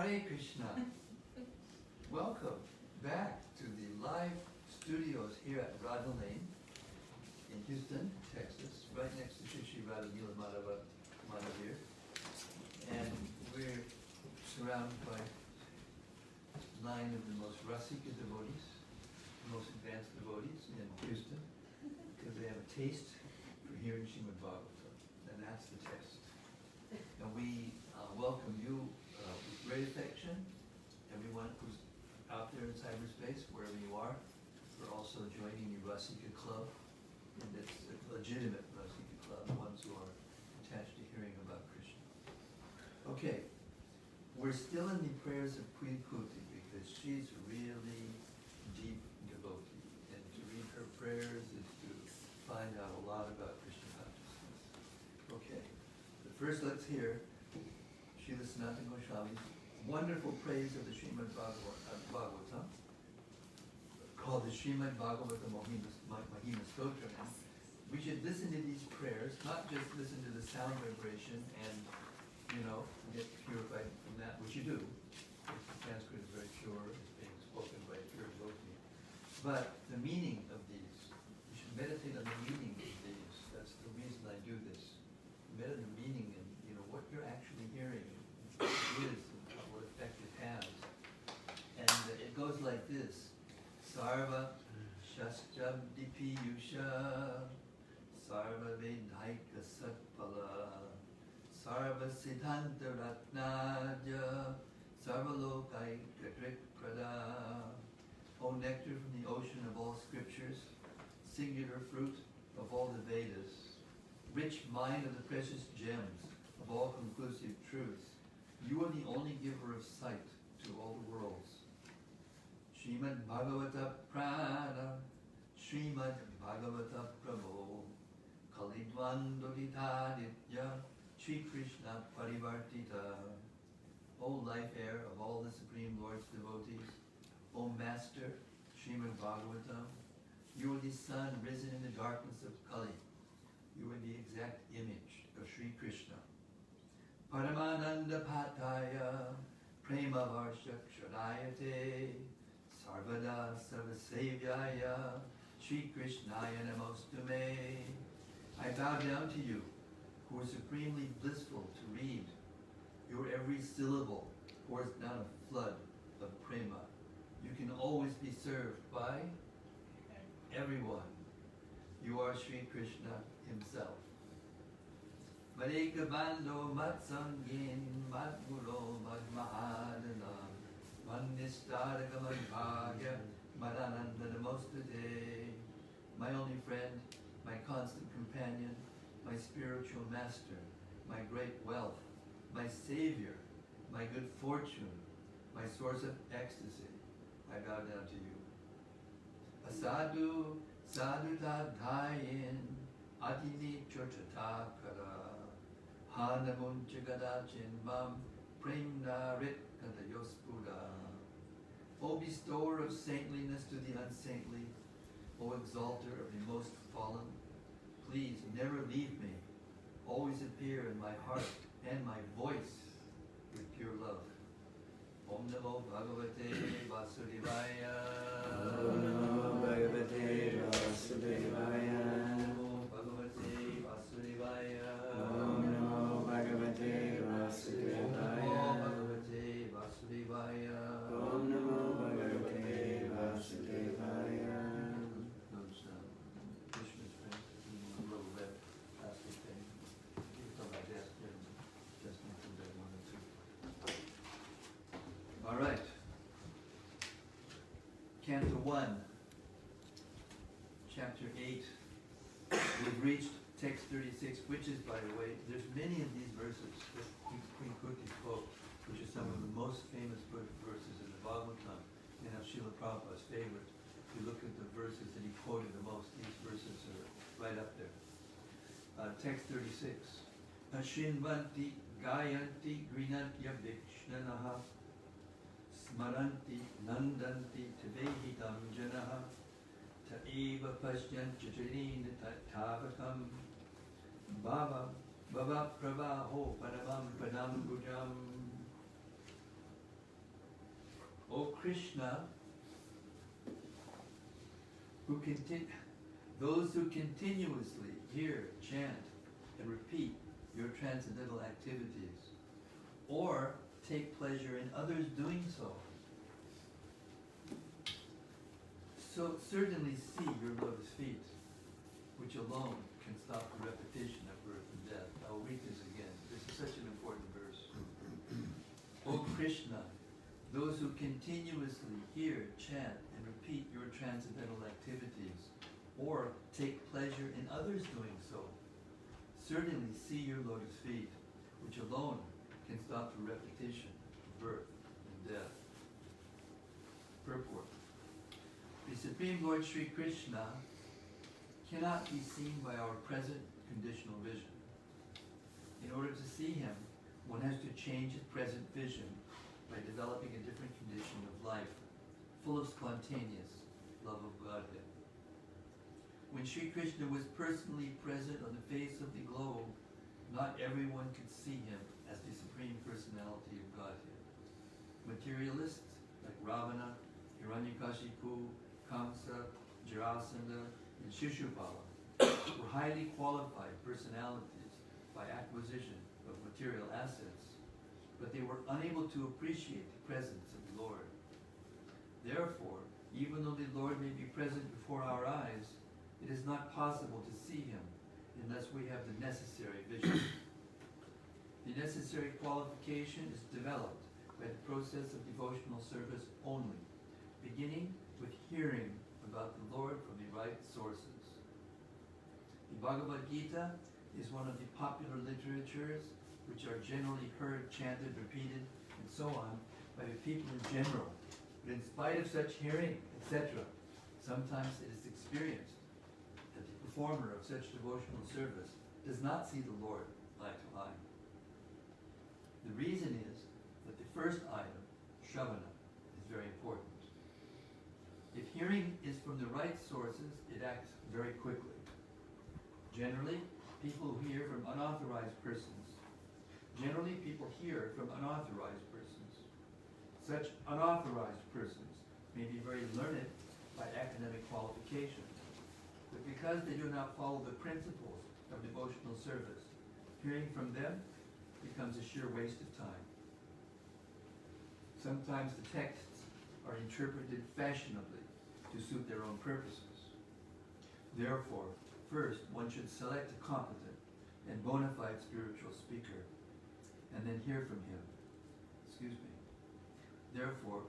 Hare Krishna. Welcome back to the live studios here at Radha Lane in Houston, Texas, right next to Shri Radha Nila Madhavir. And we're surrounded by 9 of the most Rasika devotees, the most advanced devotees in Houston, because they have a taste for hearing Srimad-Bhagavatam, and that's the test. And we welcome you with great affection, everyone who's out there in cyberspace, wherever you are, for also joining the Rasika Club, and it's a legitimate Rasika Club, the ones who are attached to hearing about Krishna. Okay, we're still in the prayers of Queen Kunti because she's a really deep devotee, and to read her prayers is to find out a lot about Krishna consciousness. Okay, but first let's hear Srila Sanatana Goswami's wonderful praise of the Srimad-Bhagavatam, called the Srimad-Bhagavatam Mahima Stotra. We should listen to these prayers, not just listen to the sound vibration and, get purified from that, which you do. Sanskrit is very pure, it's being spoken by a pure devotee. But the meaning of these, you should meditate on the meaning of these. That's the reason I do this. Meditate on the meaning and, what you're actually hearing, what it is, and what effect it has. And it goes like this. Sarva Shastra Dipiyusha Sarva Vedhaika Satpala Sarva Siddhanta Ratnaja Sarva Lokaika Drikprada. O nectar from the ocean of all scriptures, singular fruit of all the Vedas, rich mine of the precious gems of all conclusive truth, you are the only giver of sight to all the worlds. Srimad Bhagavata Prana, Srimad Bhagavata Prabhu, Kalidwandoditaditya, Shri Krishna Parivartita. O life air of all the Supreme Lord's devotees, O Master, Srimad Bhagavatam, you are the sun risen in the darkness of Kali. You are the exact image of Shri Krishna. Paramananda Pataya, Prema Varshak Shadayate, Sarvada Sarvasevyaya, Shri Krishnaya Namostume. I bow down to you, who are supremely blissful to read. Your every syllable pours down a flood of prema. You can always be served by everyone. You are Shri Krishna himself. Madeka Bando Matsangin Madguro Madmahadana Mandistadaka Madbhagya Madananda Namostate. My only friend, my constant companion, my spiritual master, my great wealth, my savior, my good fortune, my source of ecstasy, I bow down to you. Asadu sadhudadhayin adini chochatakara hanamunchagadachin mam premnarit kantayospuda. O bestower of saintliness to the unsaintly, O exalter of the most fallen, please never leave me. Always appear in my heart and my voice with pure love. Om Namo Bhagavate Vasudevaya. Om Namo Bhagavate Vasudevaya. Om Namo Bhagavate Vasudevaya. Om Namo Bhagavate Vasudevaya. Om Namo Bhagavate Vasudevaya. Om Namo Bhagavate Vasudevaya. Those Krishna's friends, a little red plastic thing. It's on my desk here, just into that one or two. All right. Canto 1, Chapter 8. We've reached text 36, which is, by the way, there's many of these verses that Queen Kunti spoke, which are some of the most famous verses in the Bhagavatam, and of Srila Prabhupada's favorite. If you look at the verses that he quoted the most, these verses are right up there. Text 36. Ashrinvanti Gayanti Grinatya Vikshnanaha Smaranti Nandanti Tavehitam Janaha Taeva Pashyan Chacharina Tavakam Baba Pravaho Paramam Panam Gujam. O Krishna, those who continuously hear, chant, and repeat your transcendental activities, or take pleasure in others doing so, so certainly see your lotus feet, which alone can stop the repetition of birth and death. I will read this again. This is such an important verse. O Krishna, those who continuously hear, chant, and repeat your transcendental activities, or take pleasure in others doing so, certainly see your lotus feet, which alone can stop the repetition of birth and death. Purport. The Supreme Lord Sri Krishna cannot be seen by our present conditional vision. In order to see him, one has to change his present vision by developing a different condition of life, full of spontaneous love of Godhead. When Sri Krishna was personally present on the face of the globe, not everyone could see him as the Supreme Personality of Godhead. Materialists like Ravana, Hiranyakashipu, Kamsa, Jarasandha, and Shishupala were highly qualified personalities by acquisition of material assets, but they were unable to appreciate the presence of the Lord. Therefore, even though the Lord may be present before our eyes, it is not possible to see him unless we have the necessary vision. The necessary qualification is developed by the process of devotional service only, beginning with hearing about the Lord from the right sources. The Bhagavad Gita is one of the popular literatures which are generally heard, chanted, repeated, and so on by the people in general. But in spite of such hearing, etc., sometimes it is experienced that the performer of such devotional service does not see the Lord eye to eye. The reason is that the first item, Shravana, is very important. If hearing is from the right sources, it acts very quickly. Generally, people hear from unauthorized persons. Generally, people hear from unauthorized persons. Such unauthorized persons may be very learned by academic qualification, but because they do not follow the principles of devotional service, hearing from them becomes a sheer waste of time. Sometimes the texts are interpreted fashionably to suit their own purposes. Therefore, first one should select a competent and bona fide spiritual speaker, and then hear from him. Therefore,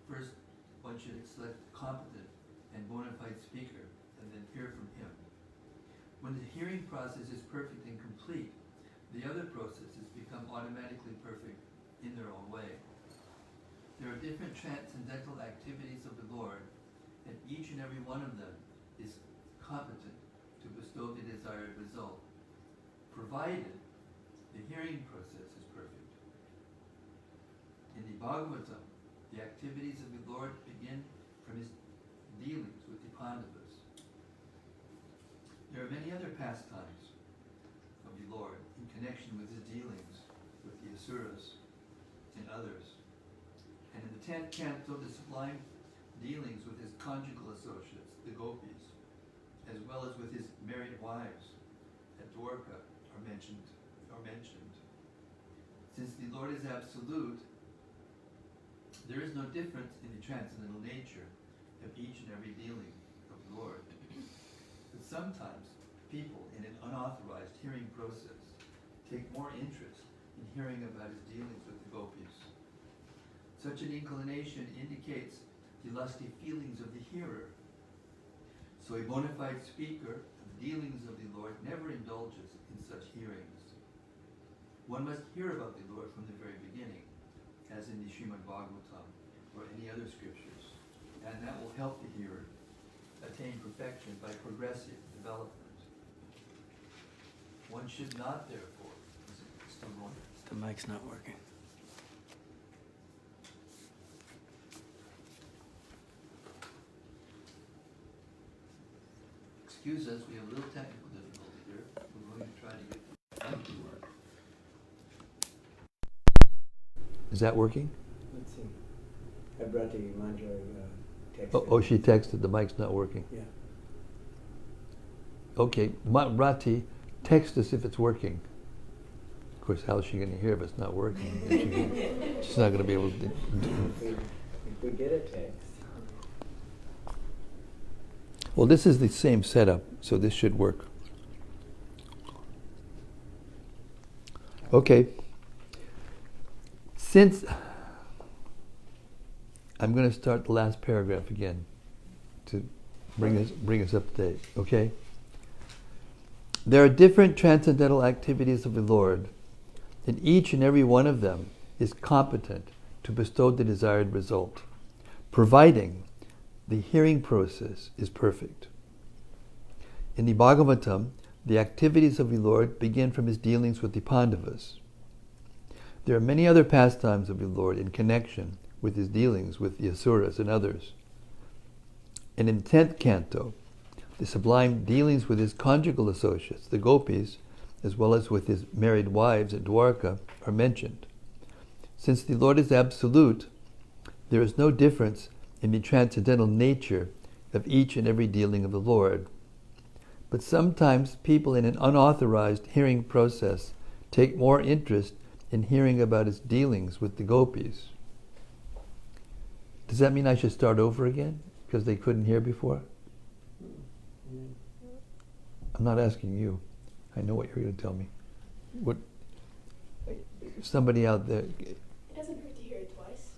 first one should select a competent and bona fide speaker, and then hear from him. When the hearing process is perfect and complete, the other processes become automatically perfect in their own way. There are different transcendental activities of the Lord, and each and every one of them is competent to bestow the desired result, provided the hearing process is perfect. In the Bhagavatam, the activities of the Lord begin from his dealings with the Pandavas. There are many other pastimes of the Lord in connection with his dealings with the Asuras and others. And in the 10th canto, the sublime dealings with his conjugal associates, the gopis, as well as with his married wives at Dwarka are mentioned. Since the Lord is absolute, there is no difference in the transcendental nature of each and every dealing of the Lord. But sometimes people in an unauthorized hearing process take more interest in hearing about his dealings with the gopis. Such an inclination indicates the lusty feelings of the hearer. So a bona fide speaker of the dealings of the Lord never indulges in such hearings. One must hear about the Lord from the very beginning, as in the Srimad-Bhagavatam or any other scriptures, and that will help the hearer attain perfection by progressive development. One should not, therefore, is it still going? The mic's not working. Excuse us, we have a little technical difficulty here. We're going to try to get the mic to work. Is that working? Let's see. Bharati mantra text. Oh, she texted, the mic's not working. Yeah. Okay, Rati, text us if it's working. Of course, how's she going to hear if it's not working? She's not going to be able to do. If we get a text. Well, this is the same setup, so this should work. Okay. Since I'm going to start the last paragraph again to bring us up to date, okay? There are different transcendental activities of the Lord, and each and every one of them is competent to bestow the desired result, providing the hearing process is perfect. In the Bhagavatam, the activities of the Lord begin from his dealings with the Pandavas. There are many other pastimes of the Lord in connection with his dealings with the Asuras and others. And in 10th canto, the sublime dealings with his conjugal associates, the gopis, as well as with his married wives at Dwarka, are mentioned. Since the Lord is absolute, there is no difference in the transcendental nature of each and every dealing of the Lord. But sometimes people in an unauthorized hearing process take more interest in hearing about his dealings with the gopis. Does that mean I should start over again because they couldn't hear before? I'm not asking you. I know what you're going to tell me. What? Somebody out there. It doesn't hurt to hear it twice.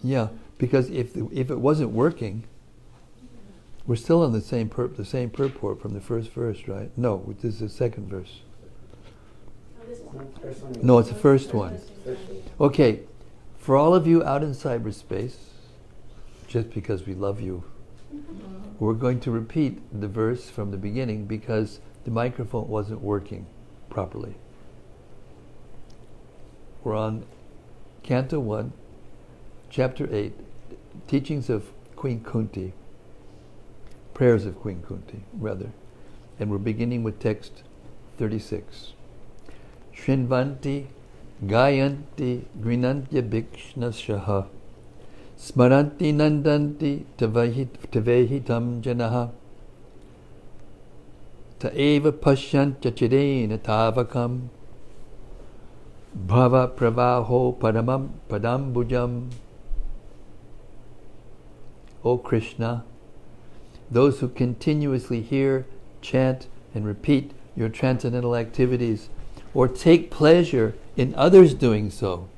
Yeah, because if it wasn't working, we're still on the same purport from the first verse, right? No, this is the second verse. Oh, this is No, it's the first one. First one. Okay, for all of you out in cyberspace, just because we love you, we're going to repeat the verse from the beginning because the microphone wasn't working properly. We're on Canto 1, Chapter 8, Teachings of Queen Kunti, Prayers of Queen Kunti, rather. And we're beginning with text 36. Shrinvanti Gayanti Grinantya Bhikshnashaha Smaranti Nandanti Tavehitam Janaha Taeva Pashyantya Chirena Tavakam Bhava Pravaho Padambujam. O Krishna, those who continuously hear, chant, and repeat your transcendental activities, or take pleasure in others doing so,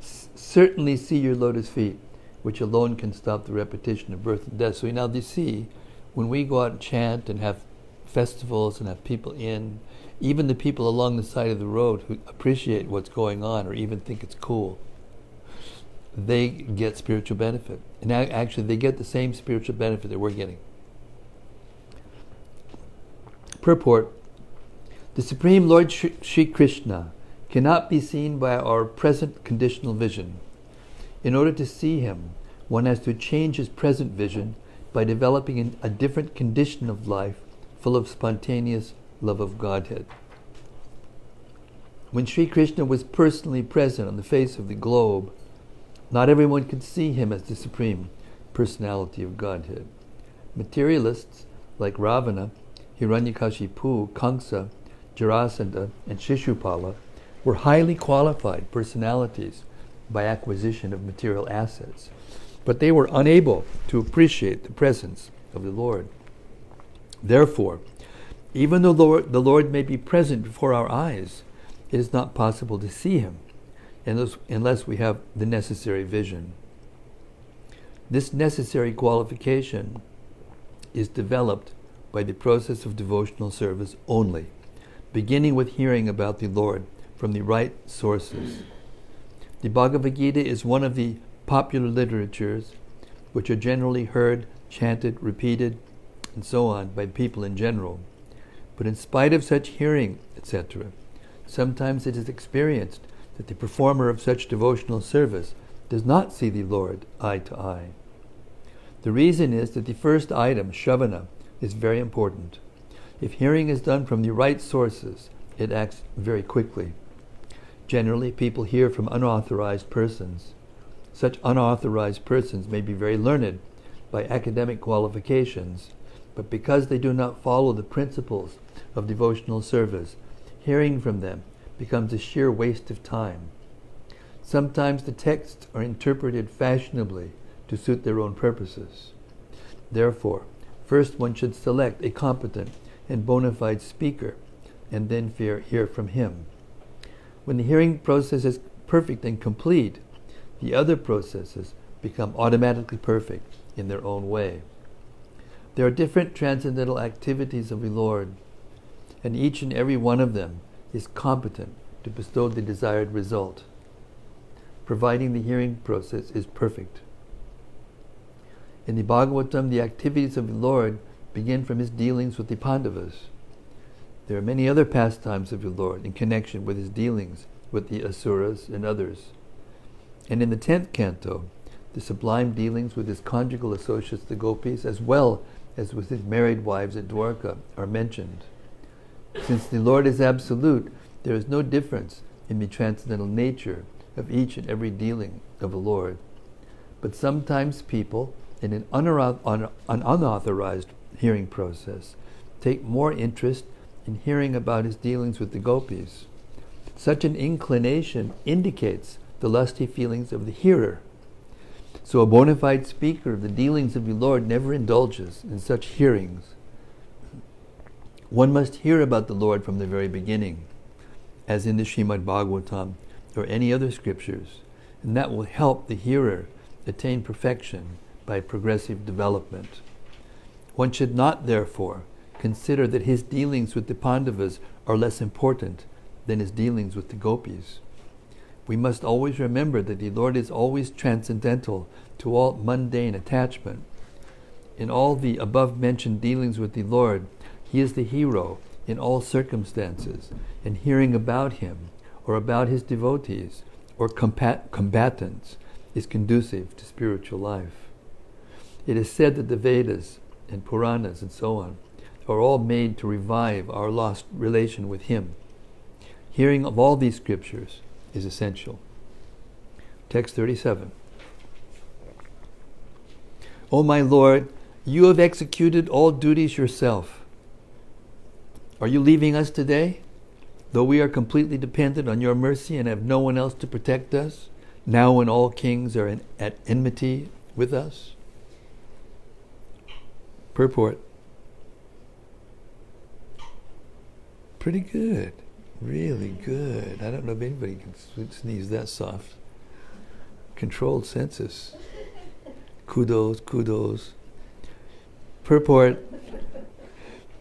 certainly see your lotus feet, which alone can stop the repetition of birth and death. So now you see, when we go out and chant and have festivals and have people in, even the people along the side of the road who appreciate what's going on or even think it's cool, they get spiritual benefit. And actually they get the same spiritual benefit that we're getting. Purport: the Supreme Lord Shri Krishna cannot be seen by our present conditional vision. In order to see him, one has to change his present vision by developing a different condition of life full of spontaneous love of Godhead. When Sri Krishna was personally present on the face of the globe, not everyone could see him as the Supreme Personality of Godhead. Materialists like Ravana, Hiranyakashipu, Kamsa, Jarasandha, and Shishupala were highly qualified personalities by acquisition of material assets, but they were unable to appreciate the presence of the Lord. Therefore, even though the Lord may be present before our eyes, it is not possible to see him unless we have the necessary vision. This necessary qualification is developed by the process of devotional service only, beginning with hearing about the Lord from the right sources. The Bhagavad Gita is one of the popular literatures which are generally heard, chanted, repeated, and so on by people in general. But in spite of such hearing, etc., sometimes it is experienced that the performer of such devotional service does not see the Lord eye to eye. The reason is that the first item, Shravana, is very important. If hearing is done from the right sources, it acts very quickly. Generally, people hear from unauthorized persons, Such unauthorized persons may be very learned by academic qualifications, but because they do not follow the principles of devotional service, hearing from them becomes a sheer waste of time. Sometimes the texts are interpreted fashionably to suit their own purposes. Therefore, first one should select a competent and bona fide speaker, and then hear from him. When the hearing process is perfect and complete, the other processes become automatically perfect in their own way. There are different transcendental activities of the Lord, and each and every one of them is competent to bestow the desired result, providing the hearing process is perfect. In the Bhagavatam, the activities of the Lord begin from his dealings with the Pandavas. There are many other pastimes of the Lord in connection with his dealings with the Asuras and others. And in the 10th canto, the sublime dealings with his conjugal associates, the gopis, as well as with his married wives at Dwarka, are mentioned. Since the Lord is absolute, there is no difference in the transcendental nature of each and every dealing of the Lord. But sometimes people, in an unauthorized hearing process, take more interest in hearing about his dealings with the gopis. Such an inclination indicates the lusty feelings of the hearer. So a bona fide speaker of the dealings of the Lord never indulges in such hearings. One must hear about the Lord from the very beginning, as in the Srimad-Bhagavatam or any other scriptures, and that will help the hearer attain perfection by progressive development. One should not, therefore, consider that his dealings with the Pandavas are less important than his dealings with the gopis. We must always remember that the Lord is always transcendental to all mundane attachment. In all the above-mentioned dealings with the Lord, he is the hero in all circumstances, and hearing about him, or about his devotees, or combatants, is conducive to spiritual life. It is said that the Vedas and Puranas and so on are all made to revive our lost relation with him. Hearing of all these scriptures is essential. Text 37. O my Lord, you have executed all duties yourself. Are you leaving us today? Though we are completely dependent on your mercy and have no one else to protect us, now when all kings are at enmity with us? Purport. Pretty good. Really good. I don't know if anybody can sneeze that soft. Controlled census. Kudos, kudos. Purport.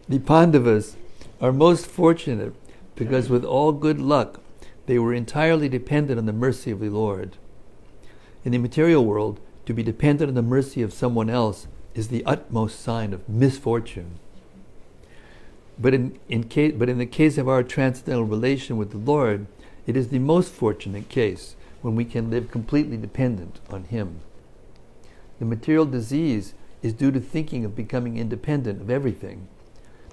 The Pandavas are most fortunate because with all good luck, they were entirely dependent on the mercy of the Lord. In the material world, to be dependent on the mercy of someone else is the utmost sign of misfortune. But in the case of our transcendental relation with the Lord, it is the most fortunate case when we can live completely dependent on him. The material disease is due to thinking of becoming independent of everything,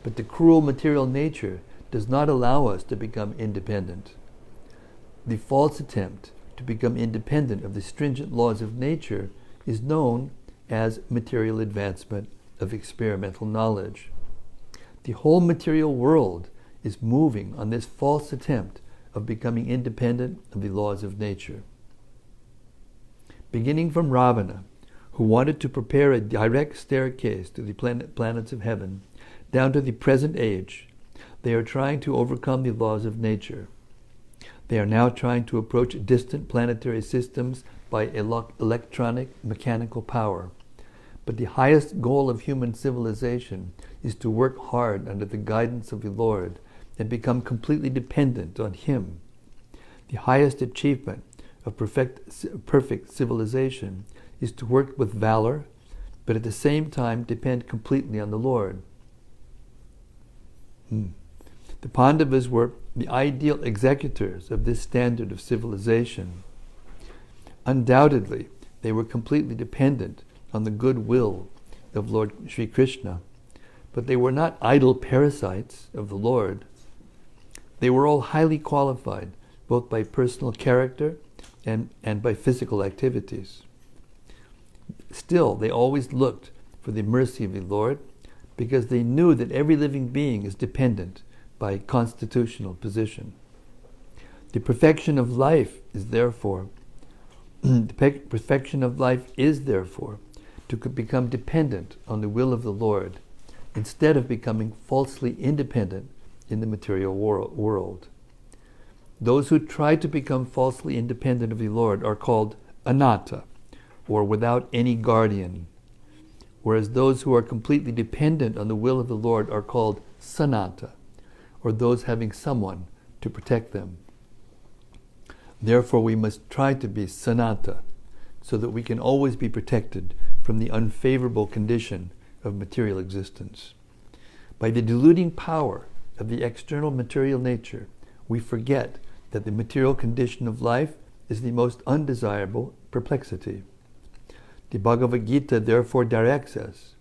but the cruel material nature does not allow us to become independent. The false attempt to become independent of the stringent laws of nature is known as material advancement of experimental knowledge. The whole material world is moving on this false attempt of becoming independent of the laws of nature. Beginning from Ravana, who wanted to prepare a direct staircase to the planets of heaven, down to the present age, they are trying to overcome the laws of nature. They are now trying to approach distant planetary systems by electronic mechanical power. But the highest goal of human civilization is to work hard under the guidance of the Lord and become completely dependent on him. The highest achievement of perfect civilization is to work with valor, but at the same time depend completely on the Lord. The Pandavas were the ideal executors of this standard of civilization. Undoubtedly, they were completely dependent on the goodwill of Lord Sri Krishna, but they were not idle parasites of the Lord. They were all highly qualified, both by personal character and by physical activities. Still, they always looked for the mercy of the Lord because they knew that every living being is dependent by constitutional position. The perfection of life is therefore to become dependent on the will of the Lord instead of becoming falsely independent in the material world. Those who try to become falsely independent of the Lord are called anatta, or without any guardian, whereas those who are completely dependent on the will of the Lord are called sanatta, or those having someone to protect them. Therefore, we must try to be sanatta, so that we can always be protected from the unfavorable condition of material existence. By the deluding power of the external material nature, we forget that the material condition of life is the most undesirable perplexity. The Bhagavad Gita therefore directs us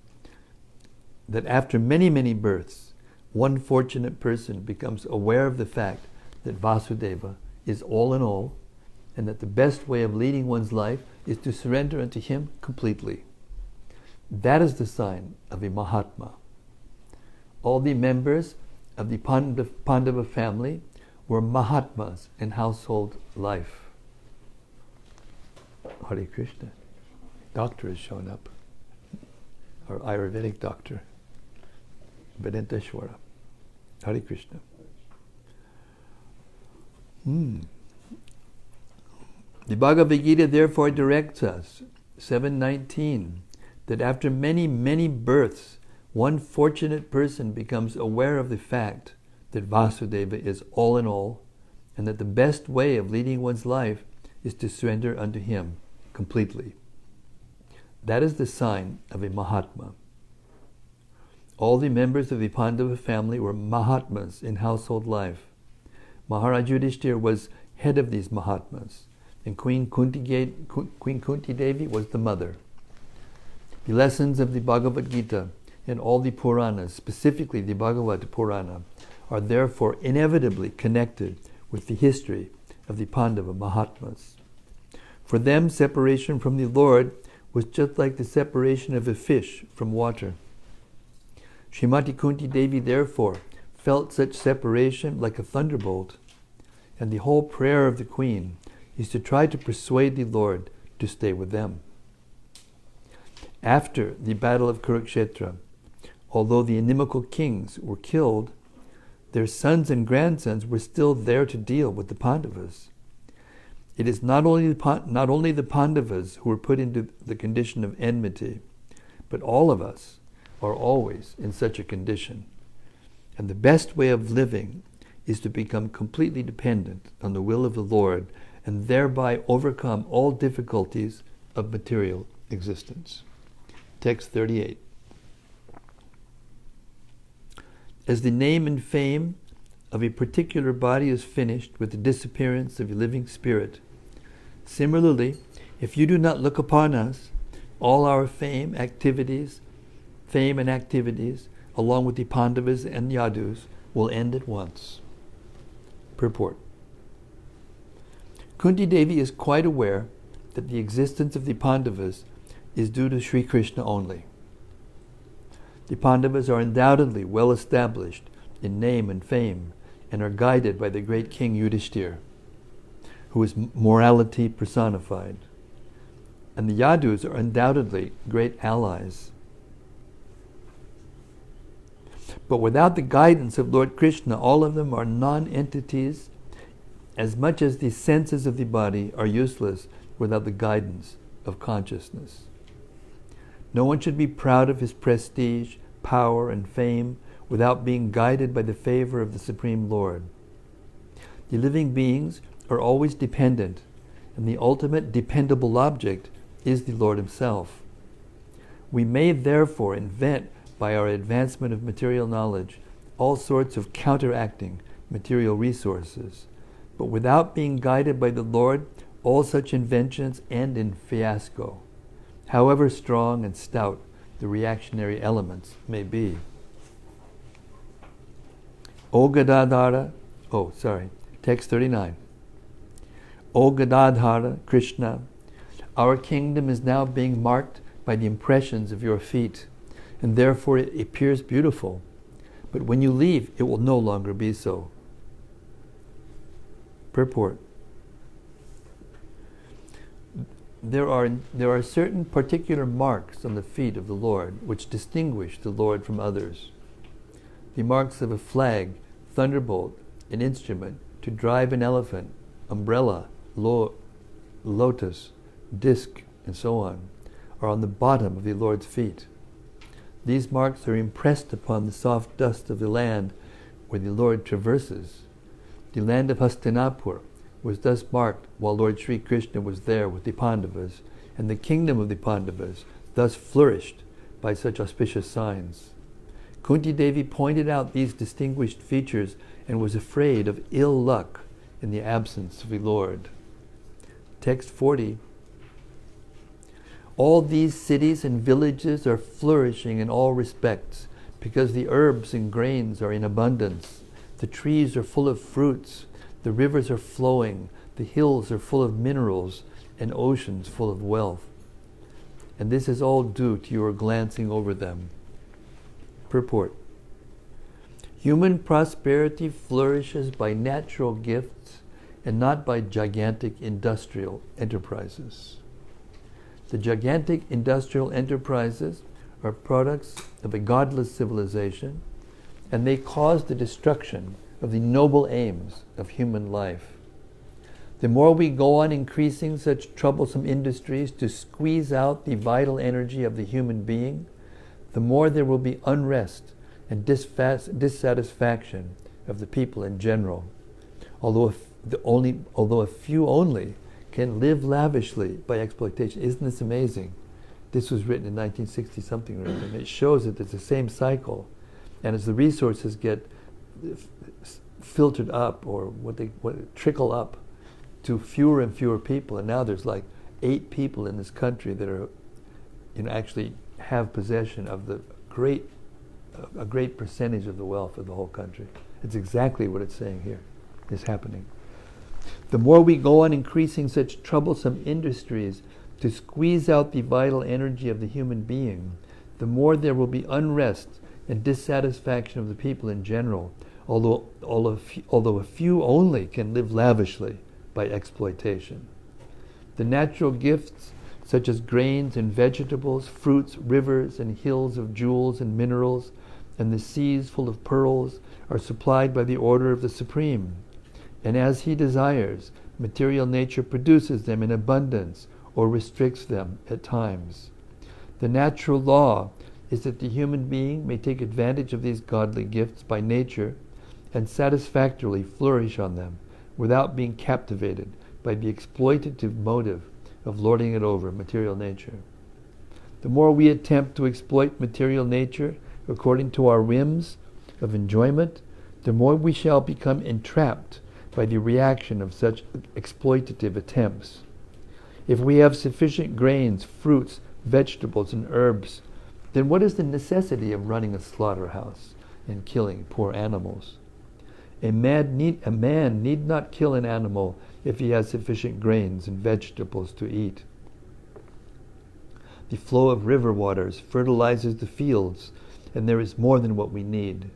that after many, many births, one fortunate person becomes aware of the fact that Vasudeva is all in all, and that the best way of leading one's life is to surrender unto him completely. That is the sign of a Mahatma. All the members of the Pandava family were Mahatmas in household life. Hare Krishna. Doctor has shown up. Our Ayurvedic doctor, Vedanteshwara. Hare Krishna. The Bhagavad Gita therefore directs us, 7:19, that after many, many births, one fortunate person becomes aware of the fact that Vasudeva is all in all, and that the best way of leading one's life is to surrender unto him completely. That is the sign of a Mahatma. All the members of the Pandava family were Mahatmas in household life. Maharaj Yudhishthira was head of these Mahatmas, and Queen Kunti Devi was the mother. The lessons of the Bhagavad Gita and all the Puranas, specifically the Bhagavad Purana, are therefore inevitably connected with the history of the Pandava Mahatmas. For them, separation from the Lord was just like the separation of a fish from water. Srimati Kunti Devi therefore felt such separation like a thunderbolt, and the whole prayer of the queen is to try to persuade the Lord to stay with them. After the battle of Kurukshetra, although the inimical kings were killed, their sons and grandsons were still there to deal with the Pandavas. It is not only the Pandavas who were put into the condition of enmity, but all of us are always in such a condition. And the best way of living is to become completely dependent on the will of the Lord and thereby overcome all difficulties of material existence. Text 38. As the name and fame of a particular body is finished with the disappearance of a living spirit, similarly, if you do not look upon us, all our fame and activities, along with the Pandavas and Yadus, will end at once. Purport. Kunti Devi is quite aware that the existence of the Pandavas is due to Sri Krishna only. The Pandavas are undoubtedly well established in name and fame and are guided by the great king Yudhishthira, who is morality personified. And the Yadus are undoubtedly great allies. But without the guidance of Lord Krishna, all of them are non-entities, as much as the senses of the body are useless without the guidance of consciousness. No one should be proud of his prestige, power, and fame without being guided by the favor of the Supreme Lord. The living beings are always dependent, and the ultimate dependable object is the Lord Himself. We may therefore invent, by our advancement of material knowledge, all sorts of counteracting material resources, but without being guided by the Lord, all such inventions end in fiasco, however strong and stout the reactionary elements may be. Text 39. O Gadadhara, Krishna, our kingdom is now being marked by the impressions of your feet, and therefore it appears beautiful. But when you leave, it will no longer be so. Purport. There are certain particular marks on the feet of the Lord which distinguish the Lord from others. The marks of a flag, thunderbolt, an instrument, to drive an elephant, umbrella, lotus, disc, and so on, are on the bottom of the Lord's feet. These marks are impressed upon the soft dust of the land where the Lord traverses. The land of Hastinapur was thus marked while Lord Sri Krishna was there with the Pandavas, and the kingdom of the Pandavas thus flourished by such auspicious signs. Kunti Devi pointed out these distinguished features and was afraid of ill luck in the absence of the Lord. Text 40. All these cities and villages are flourishing in all respects because the herbs and grains are in abundance. The trees are full of fruits, the rivers are flowing, the hills are full of minerals, and oceans full of wealth. And this is all due to your glancing over them. Purport. Human prosperity flourishes by natural gifts and not by gigantic industrial enterprises. The gigantic industrial enterprises are products of a godless civilization, and they cause the destruction of the noble aims of human life. The more we go on increasing such troublesome industries to squeeze out the vital energy of the human being, the more there will be unrest and dissatisfaction of the people in general. Although a few only can live lavishly by exploitation. Isn't this amazing? This was written in 1960 something, and it shows that it's the same cycle. And as the resources get filtered up, or what trickle up to fewer and fewer people, and now there's like 8 people in this country that are, actually have possession of a great percentage of the wealth of the whole country. It's exactly what it's saying here is happening. The more we go on increasing such troublesome industries to squeeze out the vital energy of the human being, the more there will be unrest and dissatisfaction of the people in general, although a few only can live lavishly by exploitation. The natural gifts, such as grains and vegetables, fruits, rivers and hills of jewels and minerals, and the seas full of pearls, are supplied by the order of the Supreme. And as he desires, material nature produces them in abundance or restricts them at times. The natural law is that the human being may take advantage of these godly gifts by nature and satisfactorily flourish on them without being captivated by the exploitative motive of lording it over material nature. The more we attempt to exploit material nature according to our whims of enjoyment, the more we shall become entrapped by the reaction of such exploitative attempts. If we have sufficient grains, fruits, vegetables, and herbs, then what is the necessity of running a slaughterhouse and killing poor animals? A man need not kill an animal if he has sufficient grains and vegetables to eat. The flow of river waters fertilizes the fields, and there is more than what we need.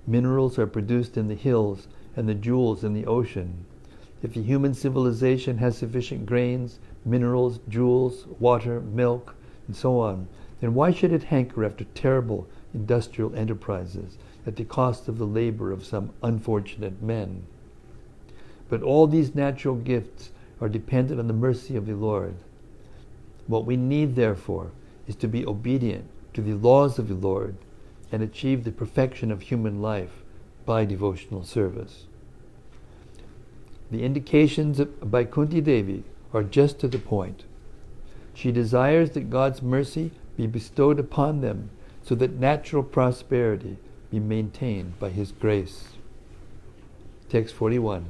Minerals are produced in the hills and the jewels in the ocean. If the human civilization has sufficient grains, minerals, jewels, water, milk, and so on, then why should it hanker after terrible industrial enterprises at the cost of the labor of some unfortunate men? But all these natural gifts are dependent on the mercy of the Lord. What we need, therefore, is to be obedient to the laws of the Lord and achieve the perfection of human life by devotional service. The indications by Kunti Devi are just to the point. She desires that God's mercy be bestowed upon them so that natural prosperity be maintained by His grace. Text 41.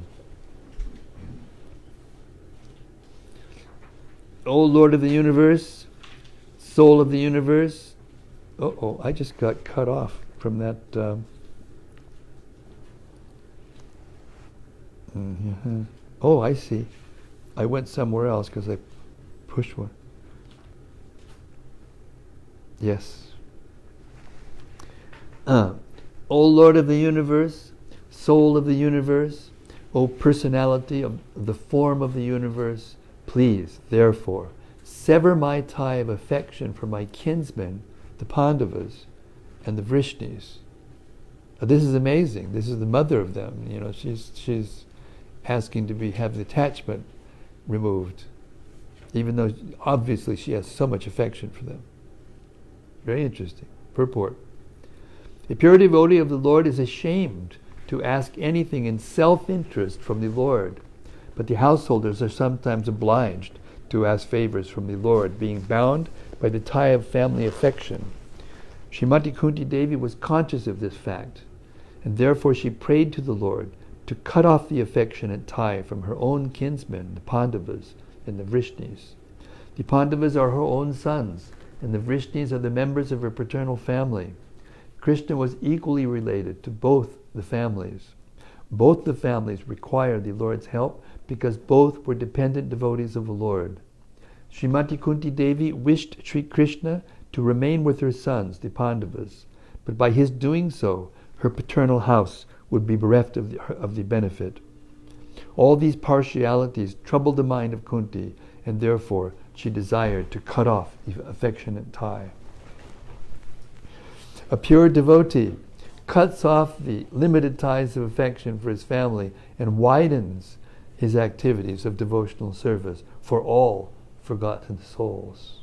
O Lord of the universe, soul of the universe. I just got cut off from that. Oh, I see. I went somewhere else because I pushed one. Yes. O Lord of the universe, soul of the universe, O personality of the form of the universe, please, therefore, sever my tie of affection for my kinsmen, the Pandavas, and the Vrishnis. This is amazing. This is the mother of them. You know, she's asking to have the attachment removed, even though obviously she has so much affection for them. Very interesting. Purport. A pure devotee of the Lord is ashamed to ask anything in self-interest from the Lord, but the householders are sometimes obliged to ask favors from the Lord, being bound by the tie of family affection. Srimati Kunti Devi was conscious of this fact, and therefore she prayed to the Lord to cut off the affectionate tie from her own kinsmen, the Pandavas and the Vrishnis. The Pandavas are her own sons, and the Vrishnis are the members of her paternal family. Krishna was equally related to both the families. Both the families required the Lord's help because both were dependent devotees of the Lord. Srimati Kunti Devi wished Sri Krishna to remain with her sons, the Pandavas, but by his doing so, her paternal house would be bereft of the benefit. All these partialities troubled the mind of Kunti, and therefore she desired to cut off the affectionate tie. A pure devotee cuts off the limited ties of affection for his family and widens his activities of devotional service for all forgotten souls.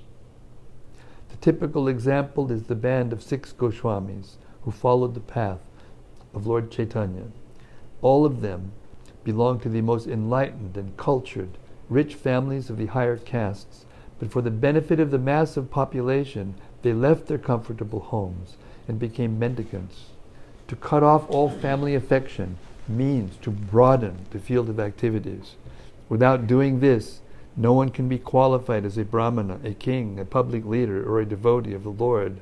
The typical example is the band of 6 Goswamis who followed the path of Lord Chaitanya. All of them belong to the most enlightened and cultured, rich families of the higher castes, but for the benefit of the mass of population, they left their comfortable homes and became mendicants. To cut off all family affection means to broaden the field of activities. Without doing this, no one can be qualified as a brahmana, a king, a public leader, or a devotee of the Lord.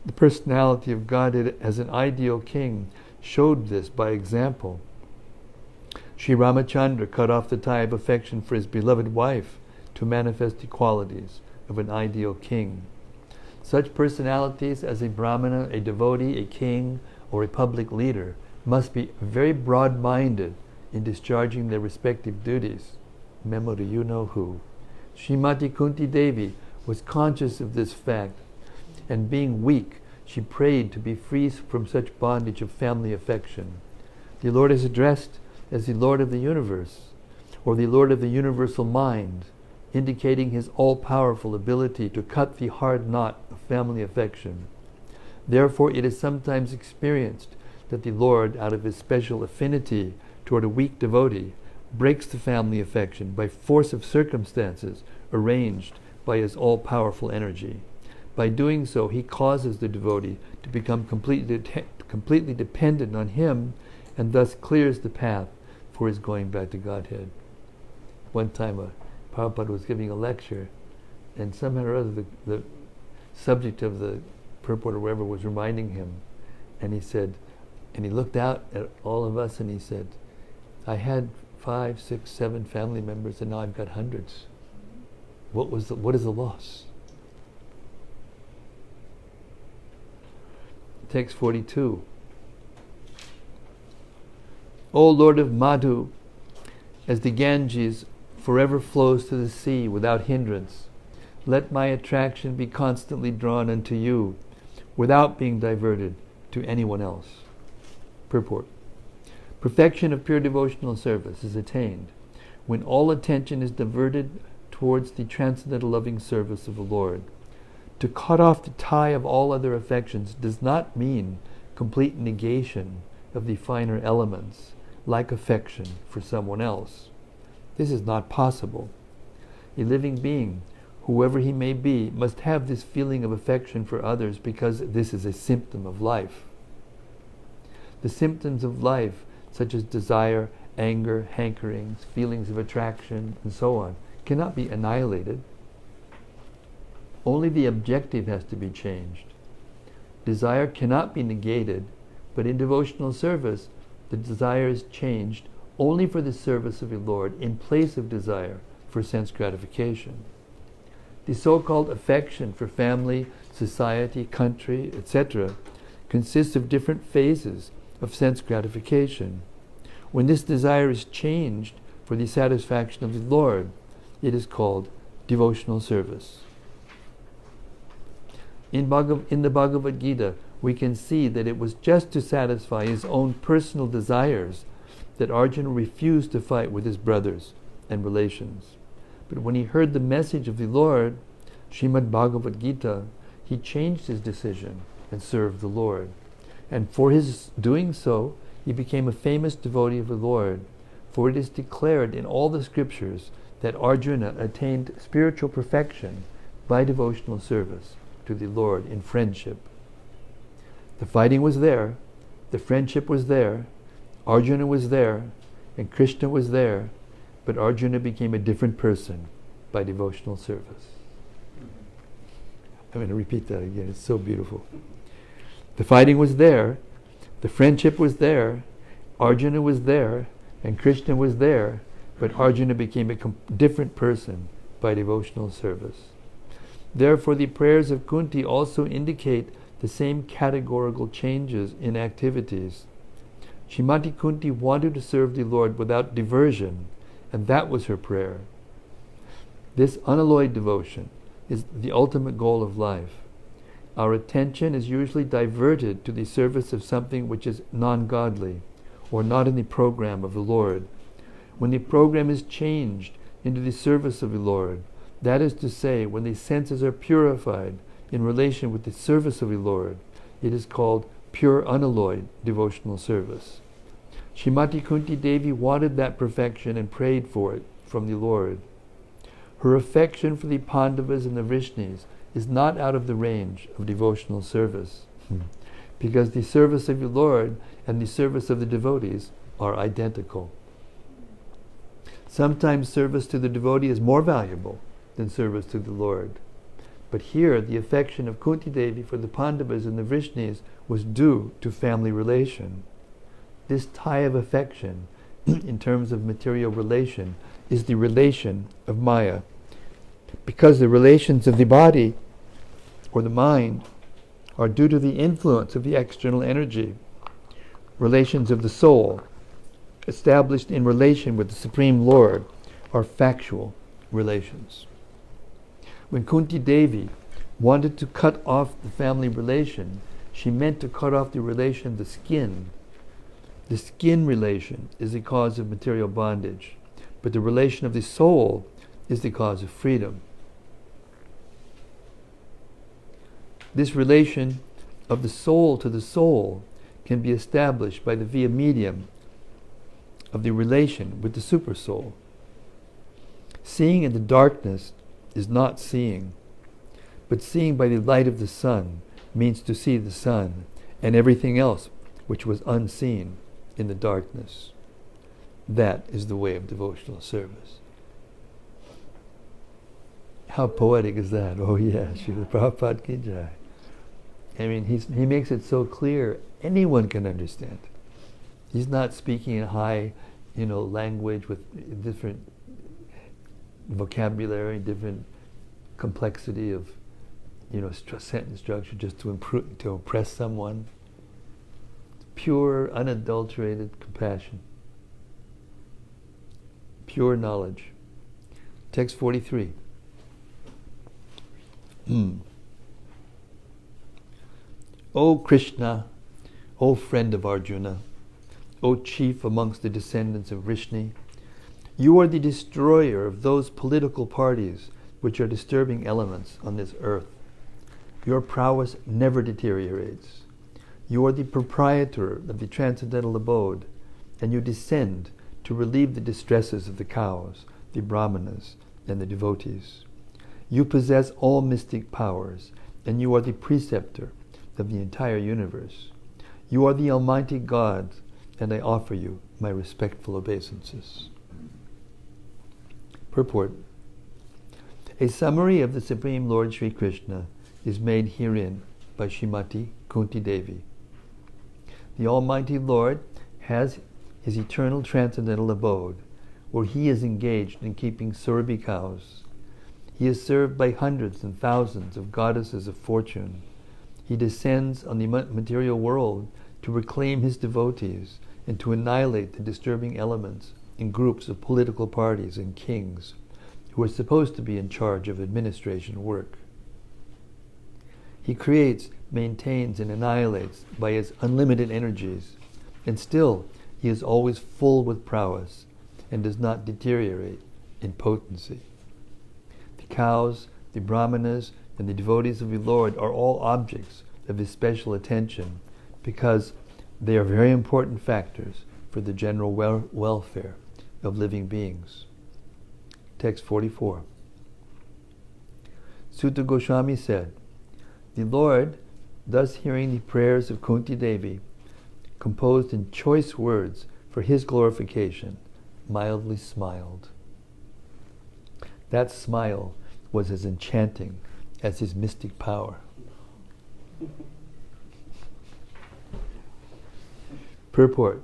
The personality of Godhead as an ideal king showed this by example. Sri Ramachandra cut off the tie of affection for his beloved wife to manifest the qualities of an ideal king. Such personalities as a brahmana, a devotee, a king, or a public leader must be very broad-minded in discharging their respective duties. Memo to you-know-who. Srimati Kunti Devi was conscious of this fact, and being weak, she prayed to be free from such bondage of family affection. The Lord is addressed as the Lord of the universe, or the Lord of the universal mind, indicating his all-powerful ability to cut the hard knot of family affection. Therefore, it is sometimes experienced that the Lord, out of his special affinity toward a weak devotee, breaks the family affection by force of circumstances arranged by his all-powerful energy. By doing so, he causes the devotee to become completely dependent on him, and thus clears the path for his going back to Godhead. One time Prabhupada was giving a lecture, and somehow or other the subject of the purport or whatever was reminding him, and he said, and he looked out at all of us and he said, I had 5, 6, 7 family members and now I've got hundreds. What is the loss? Text 42. O Lord of Madhu, as the Ganges forever flows to the sea without hindrance, let my attraction be constantly drawn unto you, without being diverted to anyone else. Purport. Perfection of pure devotional service is attained when all attention is diverted towards the transcendental loving service of the Lord. To cut off the tie of all other affections does not mean complete negation of the finer elements, like affection for someone else. This is not possible. A living being, whoever he may be, must have this feeling of affection for others because this is a symptom of life. The symptoms of life, such as desire, anger, hankerings, feelings of attraction, and so on, cannot be annihilated. Only the objective has to be changed. Desire cannot be negated, but in devotional service, the desire is changed only for the service of the Lord in place of desire for sense gratification. The so-called affection for family, society, country, etc. consists of different phases of sense gratification. When this desire is changed for the satisfaction of the Lord, it is called devotional service. In the Bhagavad Gita, we can see that it was just to satisfy his own personal desires that Arjuna refused to fight with his brothers and relations. But when he heard the message of the Lord, Srimad-Bhagavad Gita, he changed his decision and served the Lord. And for his doing so, he became a famous devotee of the Lord. For it is declared in all the scriptures that Arjuna attained spiritual perfection by devotional service to the Lord in friendship. The fighting was there, the friendship was there, Arjuna was there, and Krishna was there, but Arjuna became a different person by devotional service. I'm going to repeat that again, it's so beautiful. The fighting was there, the friendship was there, Arjuna was there, and Krishna was there, but Arjuna became a different person by devotional service. Therefore, the prayers of Kunti also indicate the same categorical changes in activities. Srimati Kunti wanted to serve the Lord without diversion, and that was her prayer. This unalloyed devotion is the ultimate goal of life. Our attention is usually diverted to the service of something which is non-godly, or not in the program of the Lord. When the program is changed into the service of the Lord, that is to say, when the senses are purified in relation with the service of the Lord, it is called pure unalloyed devotional service. Srimati Kunti Devi wanted that perfection and prayed for it from the Lord. Her affection for the Pandavas and the Vrishnis is not out of the range of devotional service, because the service of the Lord and the service of the devotees are identical. Sometimes service to the devotee is more valuable than service to the Lord. But here, the affection of Kunti Devi for the Pandavas and the Vrishnis was due to family relation. This tie of affection, in terms of material relation, is the relation of Maya. Because the relations of the body or the mind are due to the influence of the external energy. Relations of the soul, established in relation with the Supreme Lord, are factual relations. When Kunti Devi wanted to cut off the family relation, she meant to cut off the relation of the skin. The skin relation is the cause of material bondage, but the relation of the soul is the cause of freedom. This relation of the soul to the soul can be established by the via medium of the relation with the supersoul. Seeing in the darkness is not seeing, but seeing by the light of the sun means to see the sun and everything else which was unseen in the darkness. That is the way of devotional service. How poetic is that? Oh yeah, Srila Prabhupada ki jai. I mean, he makes it so clear, anyone can understand. He's not speaking in high, language with different vocabulary, different complexity of, sentence structure just to impress someone. Pure, unadulterated compassion. Pure knowledge. Text 43. O Krishna, O friend of Arjuna, O chief amongst the descendants of Vrishni, you are the destroyer of those political parties which are disturbing elements on this earth. Your prowess never deteriorates. You are the proprietor of the transcendental abode, and you descend to relieve the distresses of the cows, the brahmanas, and the devotees. You possess all mystic powers, and you are the preceptor of the entire universe. You are the Almighty God, and I offer you my respectful obeisances. Purport. A summary of the Supreme Lord Sri Krishna is made herein by Srimati Kunti Devi. The Almighty Lord has his eternal transcendental abode, where he is engaged in keeping Surabhi cows. He is served by hundreds and thousands of goddesses of fortune. He descends on the material world to reclaim his devotees and to annihilate the disturbing elements in groups of political parties and kings who are supposed to be in charge of administration work. He creates, maintains, and annihilates by his unlimited energies, and still he is always full with prowess and does not deteriorate in potency. The cows, the brahmanas, and the devotees of the Lord are all objects of his special attention because they are very important factors for the general welfare of living beings. Text 44. Sutta Goswami said, "The Lord, thus hearing the prayers of Kunti Devi, composed in choice words for his glorification, mildly smiled. That smile was as enchanting as his mystic power." Purport.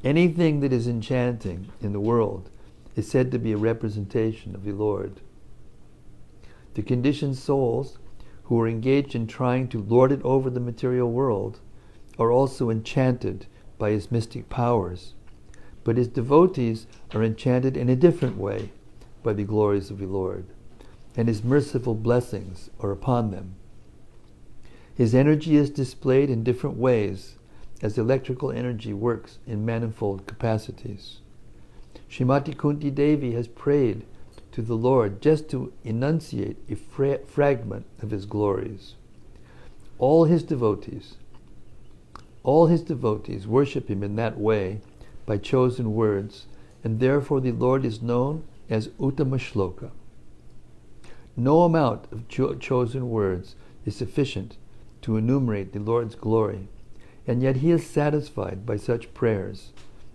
Anything that is enchanting in the world is said to be a representation of the Lord. The conditioned souls who are engaged in trying to lord it over the material world are also enchanted by his mystic powers, but his devotees are enchanted in a different way by the glories of the Lord, and his merciful blessings are upon them. His energy is displayed in different ways as electrical energy works in manifold capacities. Srimati Kunti Devi has prayed to the Lord just to enunciate a fragment of his glories. All his devotees worship him in that way by chosen words, and therefore the Lord is known as Uttama Shloka. No amount of chosen words is sufficient to enumerate the Lord's glory, and yet he is satisfied by such prayers,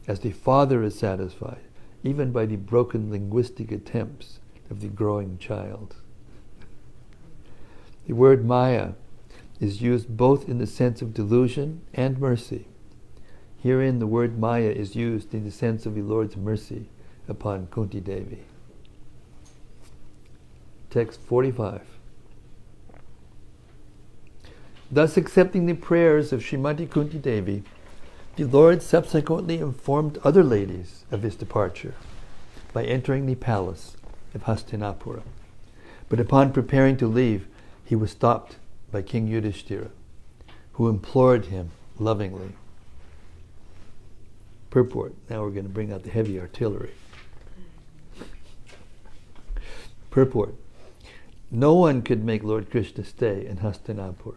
as the Father is satisfied even by the broken linguistic attempts of the growing child. The word Maya is used both in the sense of delusion and mercy. Herein the word Maya is used in the sense of the Lord's mercy upon Kunti Devi. Text 45. Thus accepting the prayers of Srimati Kunti Devi, the Lord subsequently informed other ladies of his departure by entering the palace of Hastinapura. But upon preparing to leave, he was stopped by King Yudhishthira, who implored him lovingly. Purport. Now we're going to bring out the heavy artillery. Purport. No one could make Lord Krishna stay in Hastinapura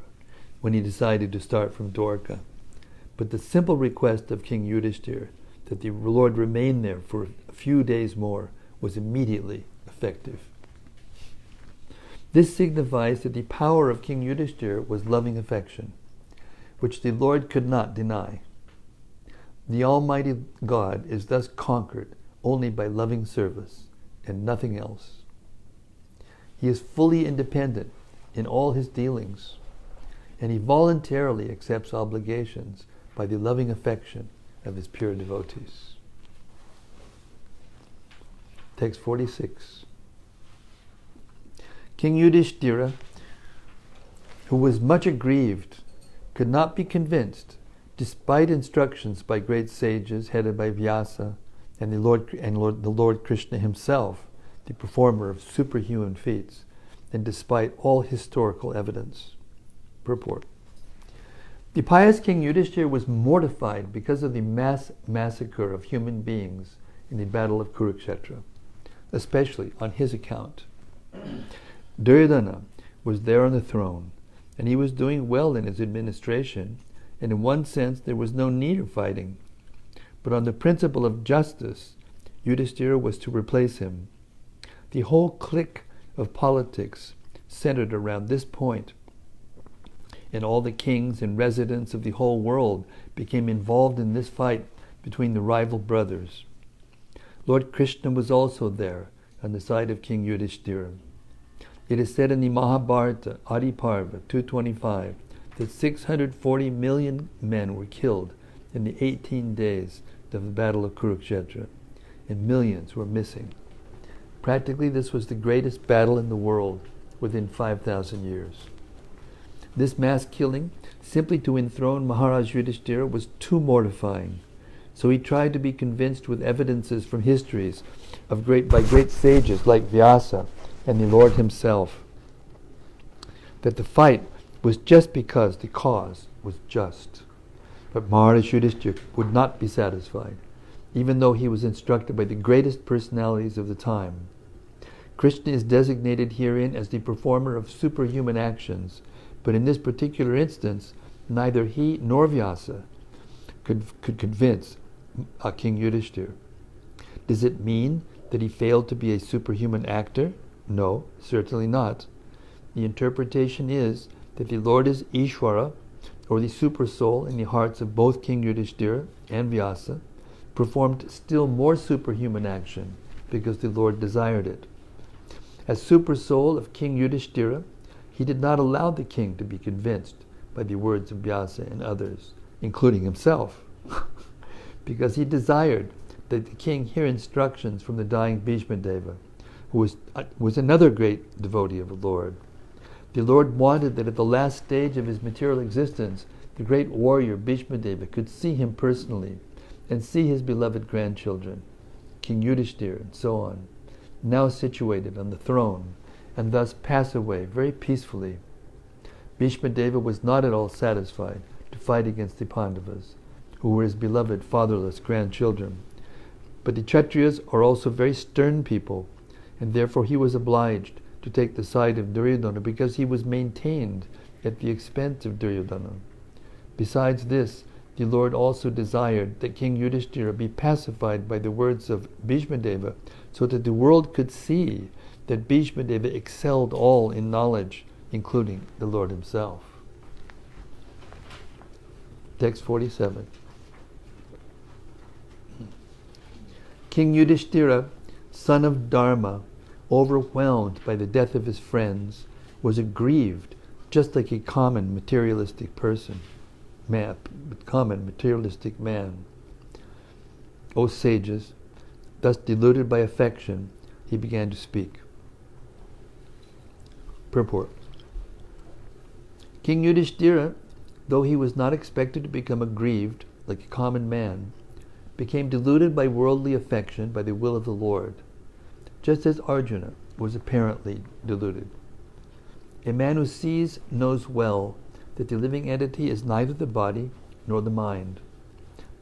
when he decided to start from Dwarka. But the simple request of King Yudhishthira that the Lord remain there for a few days more was immediately effective. This signifies that the power of King Yudhishthira was loving affection, which the Lord could not deny. The Almighty God is thus conquered only by loving service and nothing else. He is fully independent in all his dealings, and he voluntarily accepts obligations by the loving affection of his pure devotees. Text 46. King Yudhishthira, who was much aggrieved, could not be convinced, despite instructions by great sages headed by Vyasa and the Lord Krishna himself, the performer of superhuman feats, and despite all historical evidence. Purport. The pious King Yudhishthira was mortified because of the mass massacre of human beings in the battle of Kurukshetra, especially on his account. Duryodhana was there on the throne, and he was doing well in his administration, and in one sense there was no need of fighting. But on the principle of justice, Yudhishthira was to replace him. The whole clique of politics centered around this point, and all the kings and residents of the whole world became involved in this fight between the rival brothers. Lord Krishna was also there on the side of King Yudhishthira. It is said in the Mahabharata, Adi Parva 225, that 640 million men were killed in the 18 days of the Battle of Kurukshetra, and millions were missing. Practically, this was the greatest battle in the world within 5,000 years. This mass killing, simply to enthrone Maharaj Yudhishthira, was too mortifying. So he tried to be convinced with evidences from histories by great sages like Vyasa and the Lord himself, that the fight was just because the cause was just. But Maharaj Yudhishthira would not be satisfied, even though he was instructed by the greatest personalities of the time. Krishna is designated herein as the performer of superhuman actions, but in this particular instance, neither he nor Vyasa could convince King Yudhishthira. Does it mean that he failed to be a superhuman actor? No, certainly not. The interpretation is that the Lord is Ishvara, or the super soul in the hearts of both King Yudhishthira and Vyasa, performed still more superhuman action because the Lord desired it. As super soul of King Yudhishthira, he did not allow the king to be convinced by the words of Vyasa and others, including himself, because he desired that the king hear instructions from the dying Bhishma Deva, who was another great devotee of the Lord. The Lord wanted that at the last stage of his material existence, the great warrior Bhishma Deva could see him personally and see his beloved grandchildren, King Yudhishthira and so on, now situated on the throne, and thus pass away very peacefully. Bhishma Deva was not at all satisfied to fight against the Pandavas, who were his beloved fatherless grandchildren. But the Kshatriyas are also very stern people, and therefore he was obliged to take the side of Duryodhana because he was maintained at the expense of Duryodhana. Besides this, the Lord also desired that King Yudhishthira be pacified by the words of Bhishma Deva, so that the world could see that Bhishma Deva excelled all in knowledge, including the Lord himself. Text 47. King Yudhishthira, son of Dharma, overwhelmed by the death of his friends, was aggrieved just like a common materialistic man. O sages, thus deluded by affection, he began to speak. Purport. King Yudhishthira, though he was not expected to become aggrieved like a common man, became deluded by worldly affection by the will of the Lord, just as Arjuna was apparently deluded. A man who sees knows well that the living entity is neither the body nor the mind,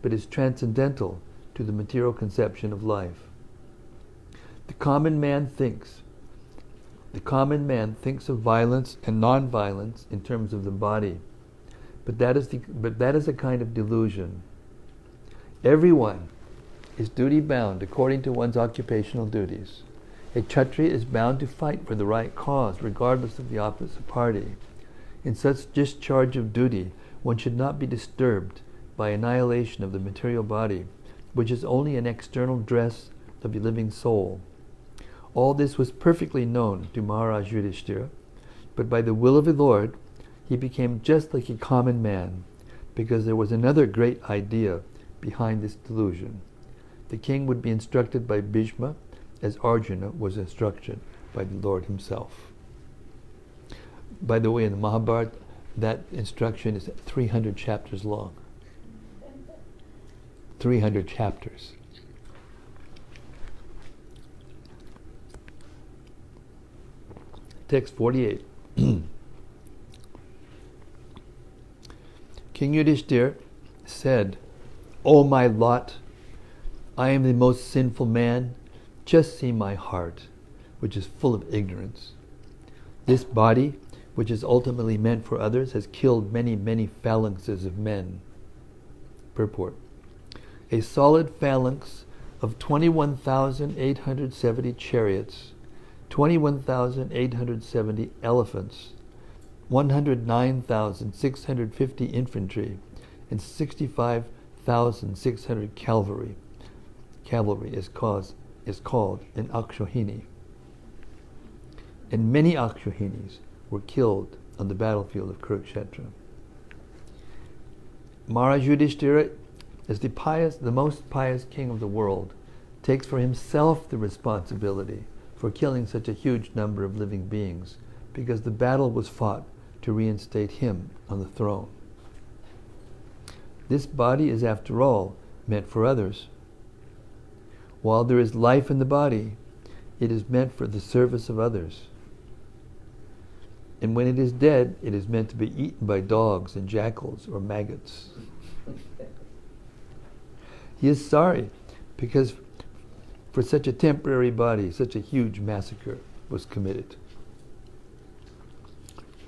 but is transcendental to the material conception of life. The common man thinks of violence and non-violence in terms of the body, but that is a kind of delusion. Everyone is duty-bound according to one's occupational duties. A Kshatriya is bound to fight for the right cause, regardless of the opposite party. In such discharge of duty, one should not be disturbed by annihilation of the material body, which is only an external dress of the living soul. All this was perfectly known to Maharaj Yudhishthira, but by the will of the Lord, he became just like a common man, because there was another great idea behind this delusion. The king would be instructed by Bhishma, as Arjuna was instructed by the Lord himself. By the way, in the Mahabharata, that instruction is 300 chapters long. 300 chapters. Text 48. King Yudhishthira said, "O my lot, I am the most sinful man. Just see my heart, which is full of ignorance. This body, which is ultimately meant for others, has killed many, many phalanxes of men." Purport. A solid phalanx of 21,870 chariots, 21,870 elephants, 109,650 infantry, and 65,600 cavalry is called an Akshohini. And many Akshohinis were killed on the battlefield of Kurukshetra. Maharaj Yudhishthira as the most pious king of the world, takes for himself the responsibility for killing such a huge number of living beings, because the battle was fought to reinstate him on the throne. This body is, after all, meant for others. While there is life in the body, it is meant for the service of others. And when it is dead, it is meant to be eaten by dogs and jackals or maggots. He is sorry because for such a temporary body, such a huge massacre was committed.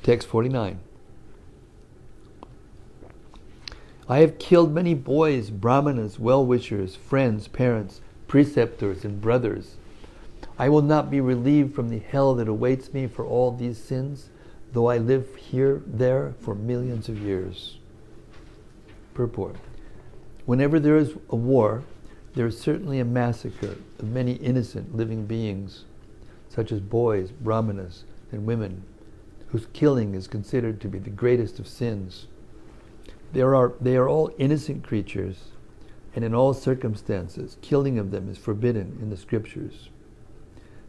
Text 49. I have killed many boys, brahmanas, well-wishers, friends, parents, preceptors, and brothers. I will not be relieved from the hell that awaits me for all these sins, though I live there for millions of years. Purport. Whenever there is a war, there is certainly a massacre of many innocent living beings, such as boys, brahmanas, and women, whose killing is considered to be the greatest of sins. They are all innocent creatures, and in all circumstances, killing of them is forbidden in the scriptures.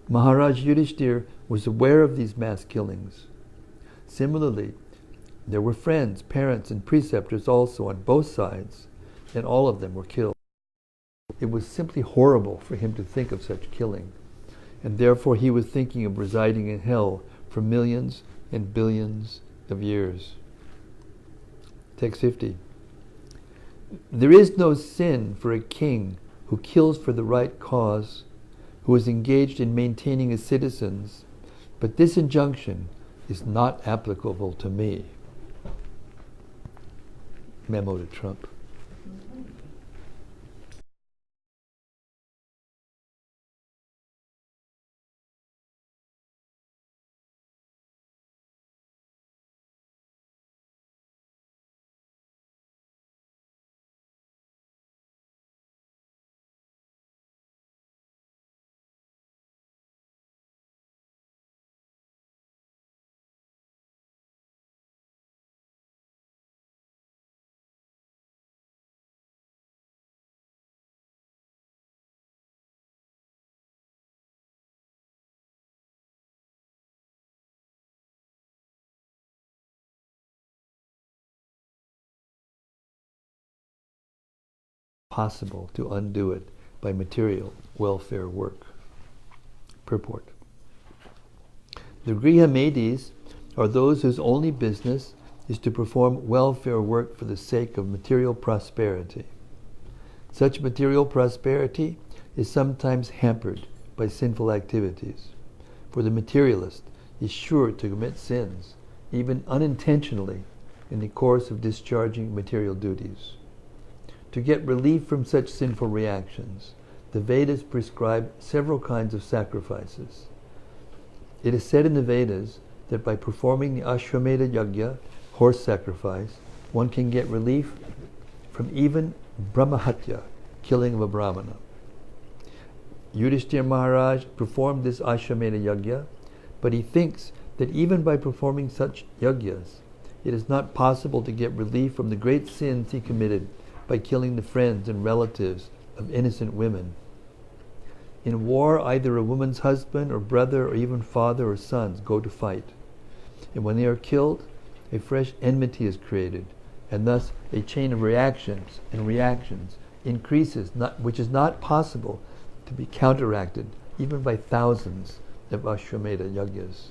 Maharaj Yudhishthir was aware of these mass killings. Similarly, there were friends, parents, and preceptors also on both sides, and all of them were killed. It was simply horrible for him to think of such killing, and therefore he was thinking of residing in hell for millions and billions of years. Text 50. There is no sin for a king who kills for the right cause, who is engaged in maintaining his citizens, but this injunction is not applicable to me. Memo to Trump. Possible to undo it by material welfare work. Purport. The Grihamedis are those whose only business is to perform welfare work for the sake of material prosperity. Such material prosperity is sometimes hampered by sinful activities, for the materialist is sure to commit sins, even unintentionally, in the course of discharging material duties. To get relief from such sinful reactions, the Vedas prescribe several kinds of sacrifices. It is said in the Vedas that by performing the Ashwamedha Yajna, horse sacrifice, one can get relief from even Brahmahatya, killing of a Brahmana. Yudhishthira Maharaj performed this Ashwamedha Yajna, but he thinks that even by performing such yajnas, it is not possible to get relief from the great sins he committed by killing the friends and relatives of innocent women. In war, either a woman's husband or brother or even father or sons go to fight. And when they are killed, a fresh enmity is created, and thus a chain of reactions increases, which is not possible to be counteracted even by thousands of Ashwamedha Yajnas.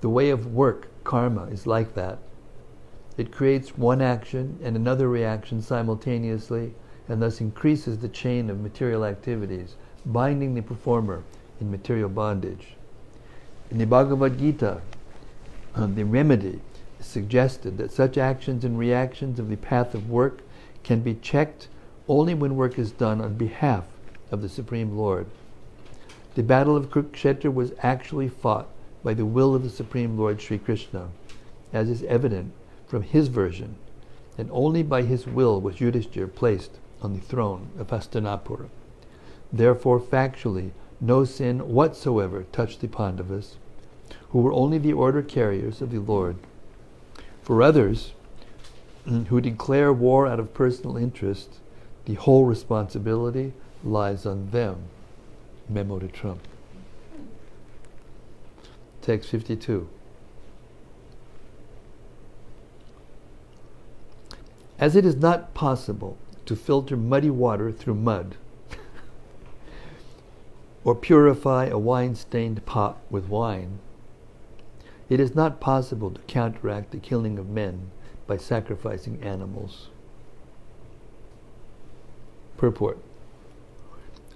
The way of work, karma, is like that. It creates one action and another reaction simultaneously, and thus increases the chain of material activities, binding the performer in material bondage. In the Bhagavad Gita, the remedy is suggested that such actions and reactions of the path of work can be checked only when work is done on behalf of the Supreme Lord. The battle of Kurukshetra was actually fought by the will of the Supreme Lord Sri Krishna, as is evident from his version, and only by his will was Yudhishthira placed on the throne of Hastinapura. Therefore, factually, no sin whatsoever touched the Pandavas, who were only the order carriers of the Lord. For others, who declare war out of personal interest, the whole responsibility lies on them. Memo to Trump. Text 52. As it is not possible to filter muddy water through mud, or purify a wine-stained pot with wine, it is not possible to counteract the killing of men by sacrificing animals. Purport.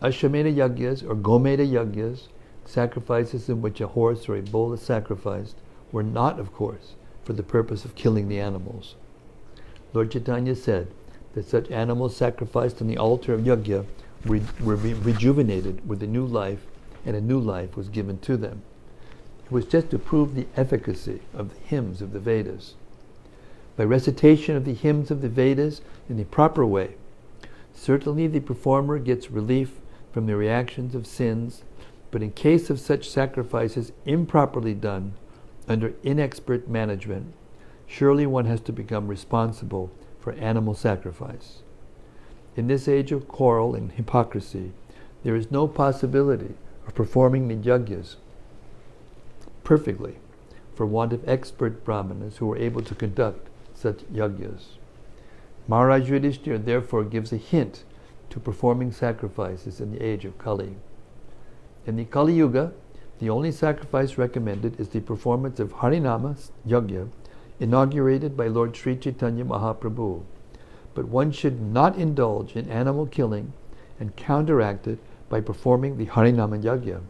Ashwamedha yagyas or Gomeda yagyas, sacrifices in which a horse or a bull is sacrificed, were not, of course, for the purpose of killing the animals. Lord Chaitanya said that such animals sacrificed on the altar of yajna were rejuvenated with a new life, and a new life was given to them. It was just to prove the efficacy of the hymns of the Vedas. By recitation of the hymns of the Vedas in the proper way, certainly the performer gets relief from the reactions of sins, but in case of such sacrifices improperly done under inexpert management, surely one has to become responsible for animal sacrifice. In this age of quarrel and hypocrisy, there is no possibility of performing the yajnas perfectly for want of expert brahmanas who are able to conduct such yajnas. Maharaj Yudhishthira therefore gives a hint to performing sacrifices in the age of Kali. In the Kali Yuga, the only sacrifice recommended is the performance of Harinama Yajna, inaugurated by Lord Sri Chaitanya Mahaprabhu. But one should not indulge in animal killing and counteract it by performing the Harinama Yajna.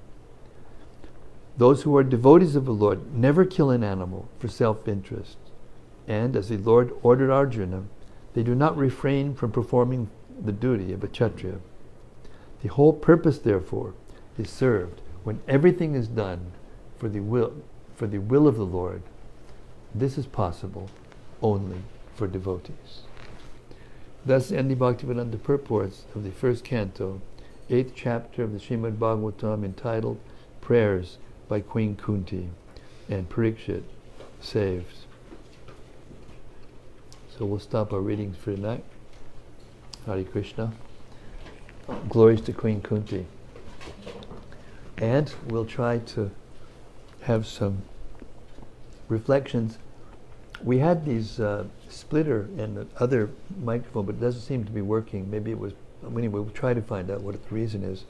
Those who are devotees of the Lord never kill an animal for self-interest, and as the Lord ordered Arjuna, they do not refrain from performing the duty of a Kshatriya. The whole purpose, therefore, is served when everything is done for the will of the Lord. This is possible only for devotees. Thus end the Bhaktivedanta purports of the first canto, 8th chapter of the Srimad-Bhagavatam, entitled Prayers by Queen Kunti, and Pariksit saved. So we'll stop our readings for tonight. Hare Krishna. Glories to Queen Kunti. And we'll try to have some reflections. We had these splitter and the other microphone, but it doesn't seem to be working. Maybe it was, anyway, we'll try to find out what the reason is.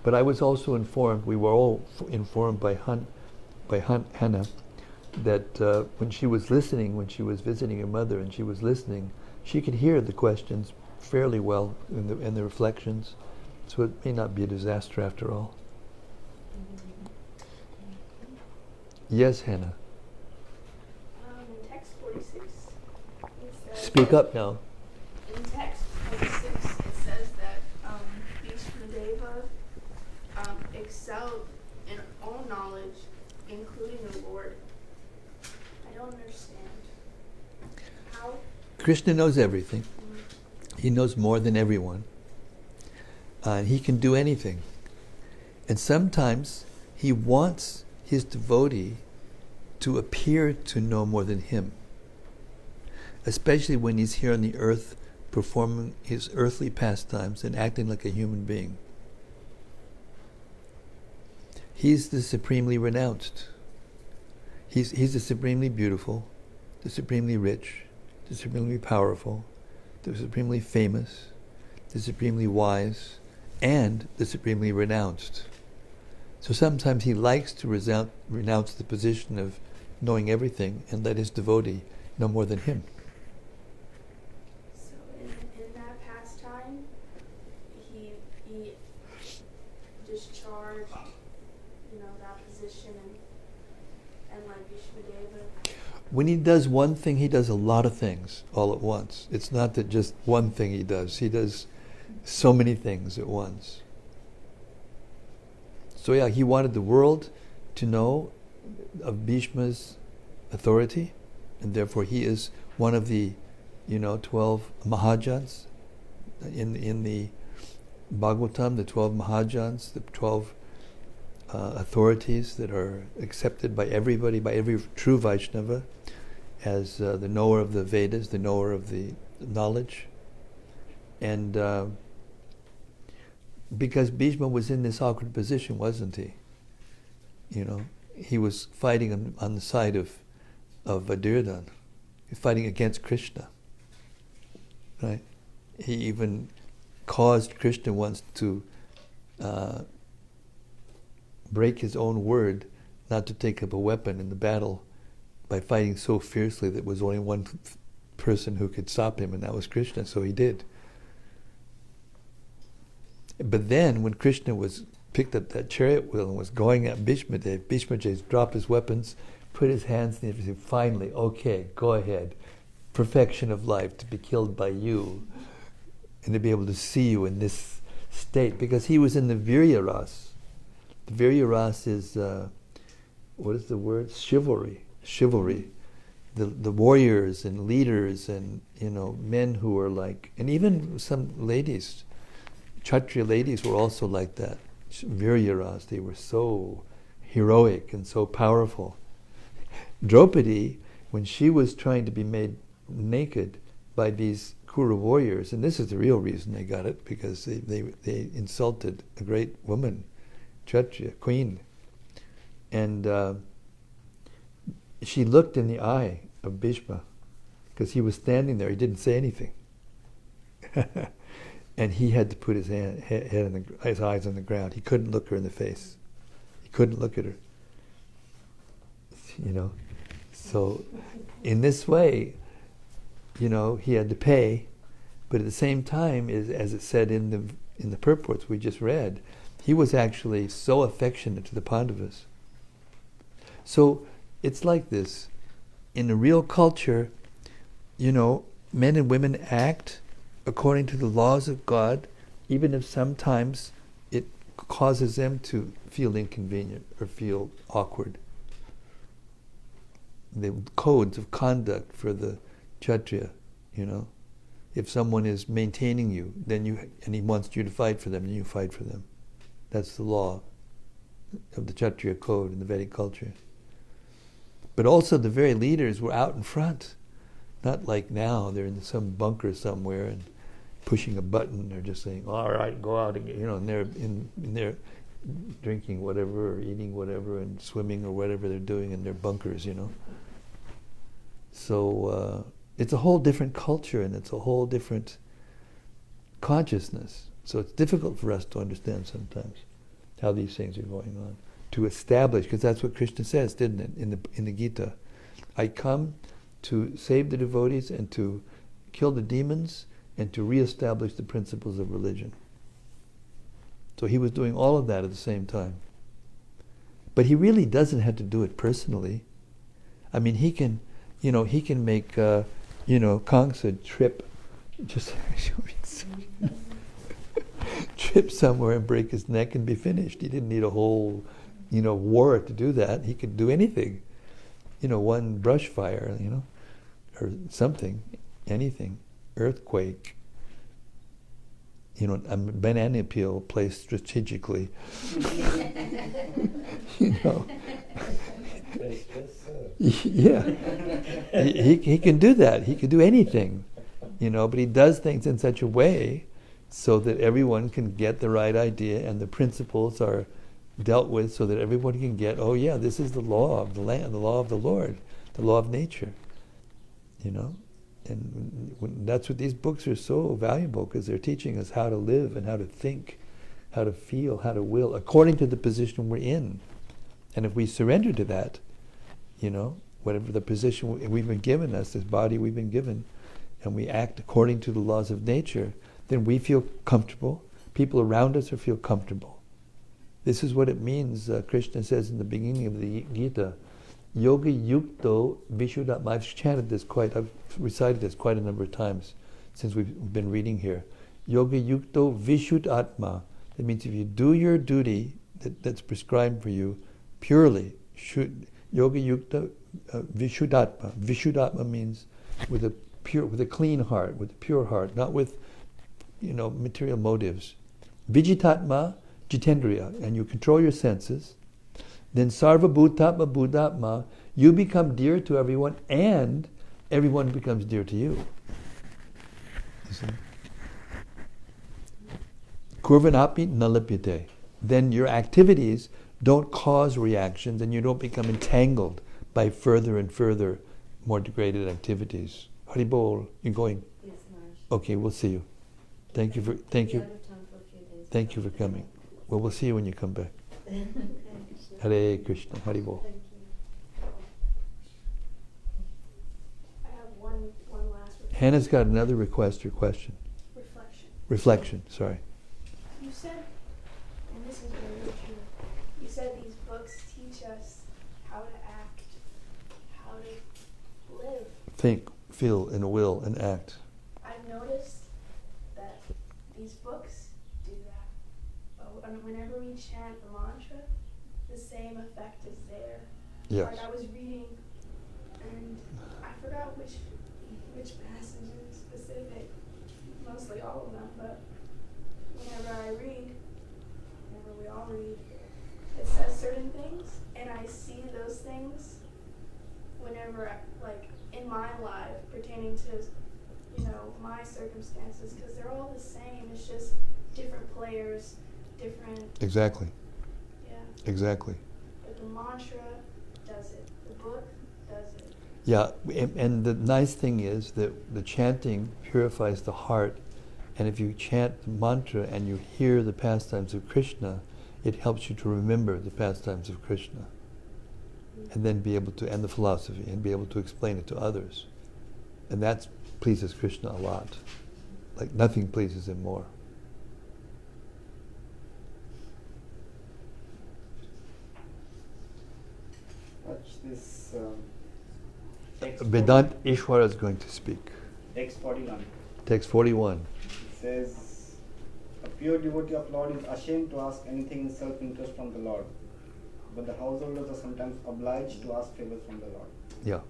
But I was also informed, we were all informed by Hannah, that when she was listening, when she was visiting her mother and she was listening, she could hear the questions fairly well in the reflections. So it may not be a disaster after all. Yes, Hannah. In text 46, it says, Speak up now. in text 46, it says that Vishmadeva excelled in all knowledge, including the Lord. I don't understand. How? Krishna knows everything. He knows more than everyone. He can do anything. And sometimes he wants his devotee to appear to know more than him, especially when he's here on the earth performing his earthly pastimes and acting like a human being. He's the supremely renounced. He's the supremely beautiful, the supremely rich, the supremely powerful, the supremely famous, the supremely wise, and the supremely renounced. So sometimes he likes to renounce the position of knowing everything and let his devotee know more than him. So in that pastime, he discharged, that position and like Vishmadeva. When he does one thing, he does a lot of things all at once. It's not that just one thing he does. He does so many things at once. So yeah, he wanted the world to know of Bhishma's authority, and therefore he is one of the 12 Mahajans in the Bhagavatam, the 12 Mahajans, the 12 authorities that are accepted by everybody, by every true Vaishnava. as the knower of the Vedas, the knower of the knowledge. And because Bhishma was in this awkward position, wasn't he? You know, he was fighting on the side of Duryodhana, fighting against Krishna. Right? He even caused Krishna once to break his own word not to take up a weapon in the battle by fighting so fiercely that there was only one person who could stop him, and that was Krishna, so he did. But then, when Krishna picked up that chariot wheel and was going at Bhishma dropped his weapons, put his hands in everything. Finally, okay, go ahead. Perfection of life, to be killed by you, and to be able to see you in this state, because he was in the Virya Ras. The Virya Ras is, what is the word? Chivalry. The warriors and leaders and, men who were like, and even some ladies, Kshatriya ladies were also like that. Virya Ras, they were so heroic and so powerful. Draupadi, when she was trying to be made naked by these Kuru warriors, and this is the real reason they got it, because they insulted a great woman, Kshatriya, queen. And she looked in the eye of Bhishma, because he was standing there, he didn't say anything. And he had to put his his eyes on the ground. He couldn't look her in the face. He couldn't look at her. So in this way, he had to pay, but at the same time, as it said in the purports we just read, he was actually so affectionate to the Pandavas. So it's like this. In a real culture, men and women act according to the laws of God, even if sometimes it causes them to feel inconvenient or feel awkward. The codes of conduct for the Kshatriya, if someone is maintaining you, and he wants you to fight for them, then you fight for them. That's the law of the Kshatriya code in the Vedic culture. But also the very leaders were out in front. Not like now, they're in some bunker somewhere and pushing a button. They're just saying, all right, go out and and they're in there drinking whatever or eating whatever and swimming or whatever they're doing in their bunkers, So it's a whole different culture, and it's a whole different consciousness. So it's difficult for us to understand sometimes how these things are going on. To establish, because that's what Krishna says, didn't it, in the Gita? I come to save the devotees and to kill the demons and to reestablish the principles of religion. So he was doing all of that at the same time. But he really doesn't have to do it personally. I mean, he can make, Kangsa trip, just trip somewhere and break his neck and be finished. He didn't need a whole, war to do that. He could do anything. One brush fire, or something, anything. Earthquake, a banana peel placed strategically. Yeah, he can do that. He can do anything, but he does things in such a way so that everyone can get the right idea and the principles are dealt with so that everyone can get, oh yeah, this is the law of the land, the law of the Lord, the law of nature, And that's what these books are so valuable, because they're teaching us how to live and how to think, how to feel, how to will, according to the position we're in. And if we surrender to that, whatever the position we've been given, this body we've been given, and we act according to the laws of nature, then we feel comfortable. People around us feel comfortable. This is what it means, Krishna says in the beginning of the Gita, Yoga Yukto Vishuddhatma. I've recited this quite a number of times since we've been reading here. Yoga Yukto Vishuddhatma. That means if you do your duty that's prescribed for you purely, Yoga Yukta Vishuddhatma. Vishuddhatma means with a clean heart, with a pure heart, not with material motives. Vijitatma Jitendriya, and you control your senses. Then Sarva Bhutatma Buddhatma, you become dear to everyone, and everyone becomes dear to you. You see? Kurvanapi nalipyate. Then your activities don't cause reactions and you don't become entangled by further and further more degraded activities. Haribol, you going? Yes, Maharaj. Okay, we'll see you. Thank you for Be out of town for a few days. Thank you for coming. Well, we'll see you when you come back. Okay. Hare Krishna, Haribol. Thank you. I have one last Hannah's got another request or question. reflection. Reflection, sorry. You said, and this is very true, you said these books teach us how to act, how to live. Think, feel, and will, and act. I've noticed that these books do that. But whenever we chant the mantra, the same effect is there. Yes. Like I was reading, and I forgot which passage in specific, mostly all of them, but whenever I read, whenever we all read, it says certain things, and I see those things whenever, like, in my life, pertaining to, my circumstances, because they're all the same. It's just different players, different, Exactly, yeah. exactly. But the mantra does it. The book does it. Yeah, and the nice thing is that the chanting purifies the heart, and if you chant the mantra and you hear the pastimes of Krishna, it helps you to remember the pastimes of Krishna, and then be able to, and the philosophy, and be able to explain it to others. And that pleases Krishna a lot. Like nothing pleases him more. Watch this text. Vedant Ishwara is going to speak. Text 41. Text 41. It says, a pure devotee of Lord is ashamed to ask anything in self-interest from the Lord, but the householders are sometimes obliged to ask favors from the Lord. Yeah.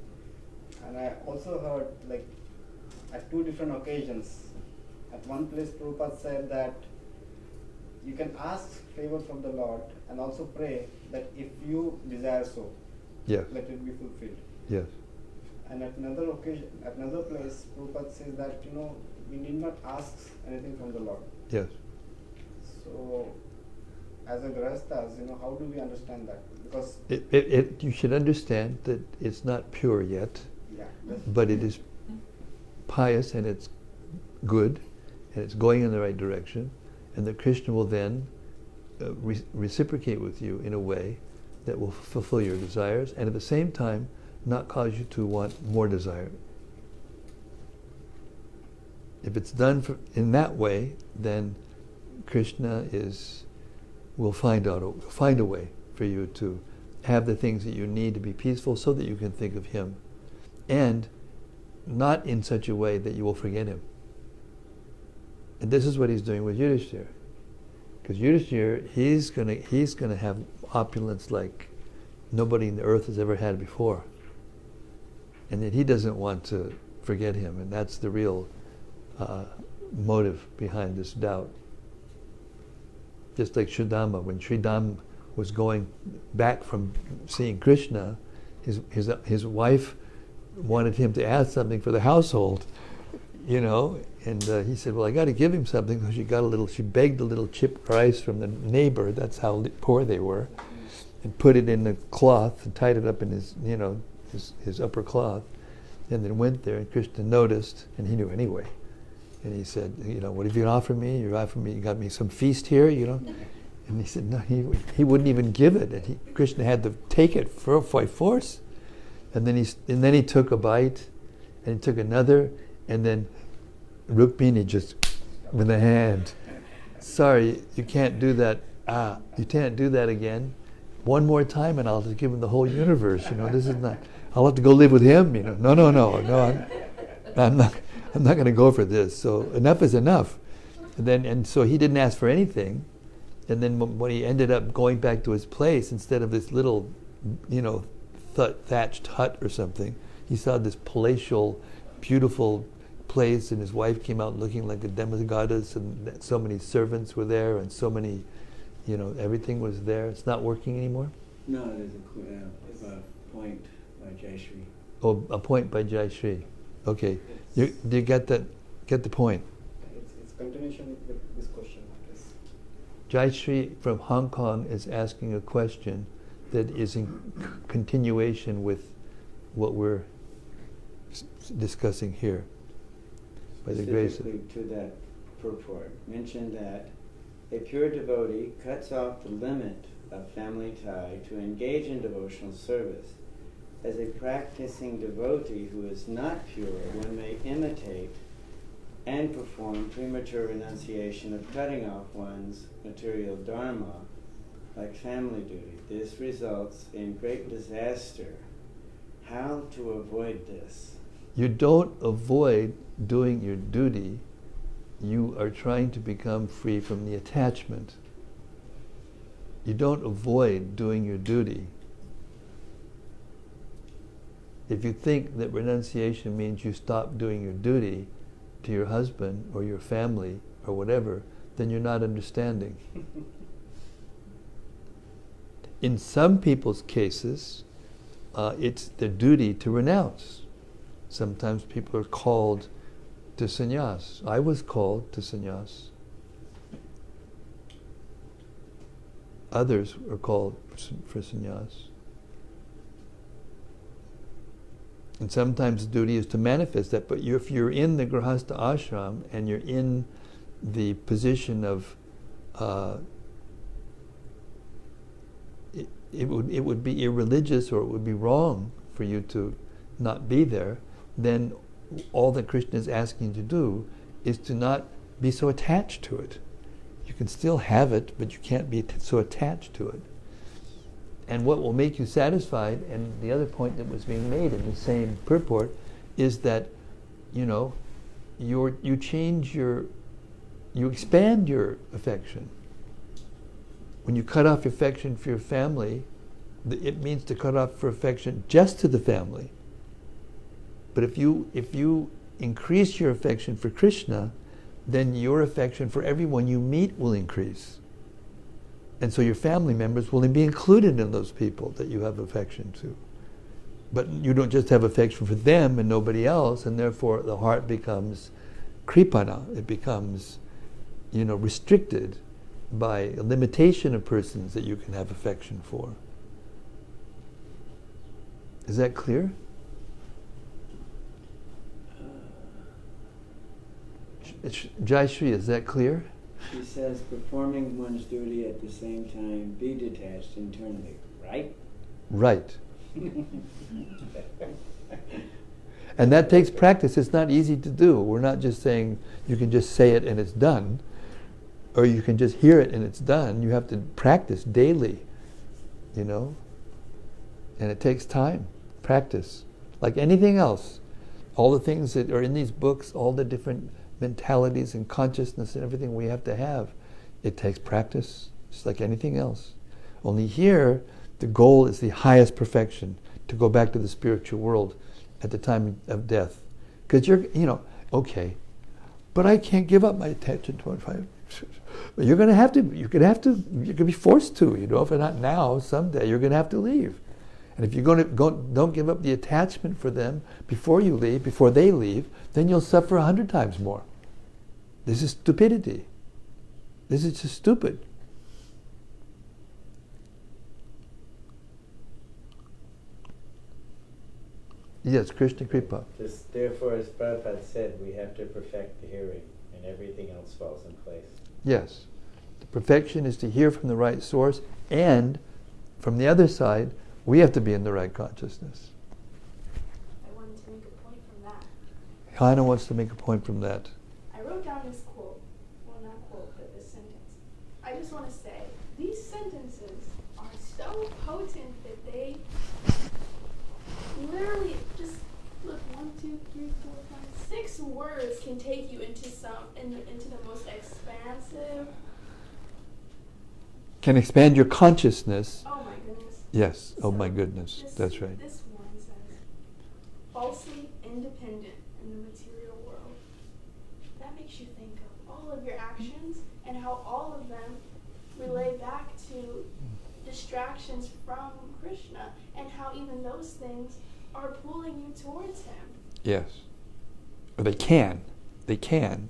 And I also heard, like, at two different occasions, at one place Prabhupada said that you can ask favors from the Lord and also pray that if you desire so, Yes. let it be fulfilled. Yes. And at another occasion, at another place, Prabhupada says that, we need not ask anything from the Lord. Yes. So, as a Grahasthas, how do we understand that? Because, You should understand that it's not pure yet, yeah, but it is pious and it's good and it's going in the right direction, and that Krishna will then reciprocate with you in a way that will fulfill your desires and at the same time not cause you to want more desire. If it's done in that way, then Krishna will find a way for you to have the things that you need to be peaceful so that you can think of him, and not in such a way that you will forget him. And this is what he's doing with Yudhishthira. Because Yudhishthira, he's gonna have opulence like nobody in the earth has ever had before. And that he doesn't want to forget him, and that's the real motive behind this doubt. Just like Sridhama, when Sridhama was going back from seeing Krishna, his wife wanted him to ask something for the household, and he said, well, I got to give him something. So she begged a little chipped rice from the neighbor, that's how poor they were, and put it in a cloth and tied it up in his upper cloth, and then went there, and Krishna noticed, and he knew anyway. And he said, what have you offered me? You got me some feast here, And he said, no, he wouldn't even give it. And Krishna had to take it by force. And then he took a bite, and he took another, and then Rukmini just with the hand, sorry, you can't do that. You can't do that again. One more time, and I'll just give him the whole universe. This is not. I'll have to go live with him. No. I'm not going to go for this. So enough is enough. And so he didn't ask for anything. And then when he ended up going back to his place, instead of this little, thatched hut or something, he saw this palatial, beautiful place, and his wife came out looking like a demigoddess, and so many servants were there, and so many, everything was there. It's not working anymore? No, there's a point by Jayashree. Oh, a point by Jayashree. Okay, you get that? Get the point? It's continuation with this question. Jayashree from Hong Kong is asking a question that is in continuation with what we're discussing here. By the grace of Specifically to that purport, mention that a pure devotee cuts off the limit of family tie to engage in devotional service. As a practicing devotee who is not pure, one may imitate and perform premature renunciation of cutting off one's material dharma like family duty. This results in great disaster. How to avoid this? You don't avoid doing your duty, you are trying to become free from the attachment. You don't avoid doing your duty. If you think that renunciation means you stop doing your duty to your husband or your family or whatever, then you're not understanding. In some people's cases, it's their duty to renounce. Sometimes people are called to sannyas. I was called to sannyas. Others are called for sannyas. And sometimes the duty is to manifest that, but if you're in the grihastha ashram and you're in the position of it would be irreligious, or it would be wrong for you to not be there, then all that Krishna is asking you to do is to not be so attached to it. You can still have it, but you can't be so attached to it. And what will make you satisfied, and the other point that was being made in the same purport, is that, you expand your affection. When you cut off affection for your family, it means to cut off for affection just to the family. But if you increase your affection for Krishna, then your affection for everyone you meet will increase. And so your family members will be included in those people that you have affection to. But you don't just have affection for them and nobody else, and therefore the heart becomes kripana. It becomes, restricted by a limitation of persons that you can have affection for. Is that clear? Jayashree, is that clear? She says performing one's duty at the same time, be detached internally, right? Right. And that takes practice. It's not easy to do. We're not just saying you can just say it and it's done, or you can just hear it and it's done. You have to practice daily, and it takes time, practice. Like anything else, all the things that are in these books, all the different mentalities and consciousness and everything we have to have, it takes practice, just like anything else. Only here, the goal is the highest perfection, to go back to the spiritual world at the time of death. Because you're, okay, but I can't give up my attention to it. But you're going to have to, you're going to be forced to, if not now, someday, you're going to have to leave. And if you're going to don't give up the attachment for them before you leave, before they leave, then you'll suffer 100 times more. This is stupidity. This is just stupid. Yes, Krishna Kripa. Just therefore, as Prabhupada said, we have to perfect the hearing, and everything else falls in place. Yes. The perfection is to hear from the right source, and from the other side, we have to be in the right consciousness. I wanted to make a point from that. Hannah wants to make a point from that. I wrote down this quote. Well, not quote, but this sentence. I just want to say, these sentences are so potent that they literally just, look, 1, 2, 3, 4, 5, 6 words can take you into the most expansive. Can expand your consciousness. Oh my goodness. Yes. So Oh my goodness. That's right. This one says, falsely independent in the material world. That makes you think of all of your actions and how all of them relay back to distractions from Krishna, and how even those things are pulling you towards him. Yes. Or they can. They can.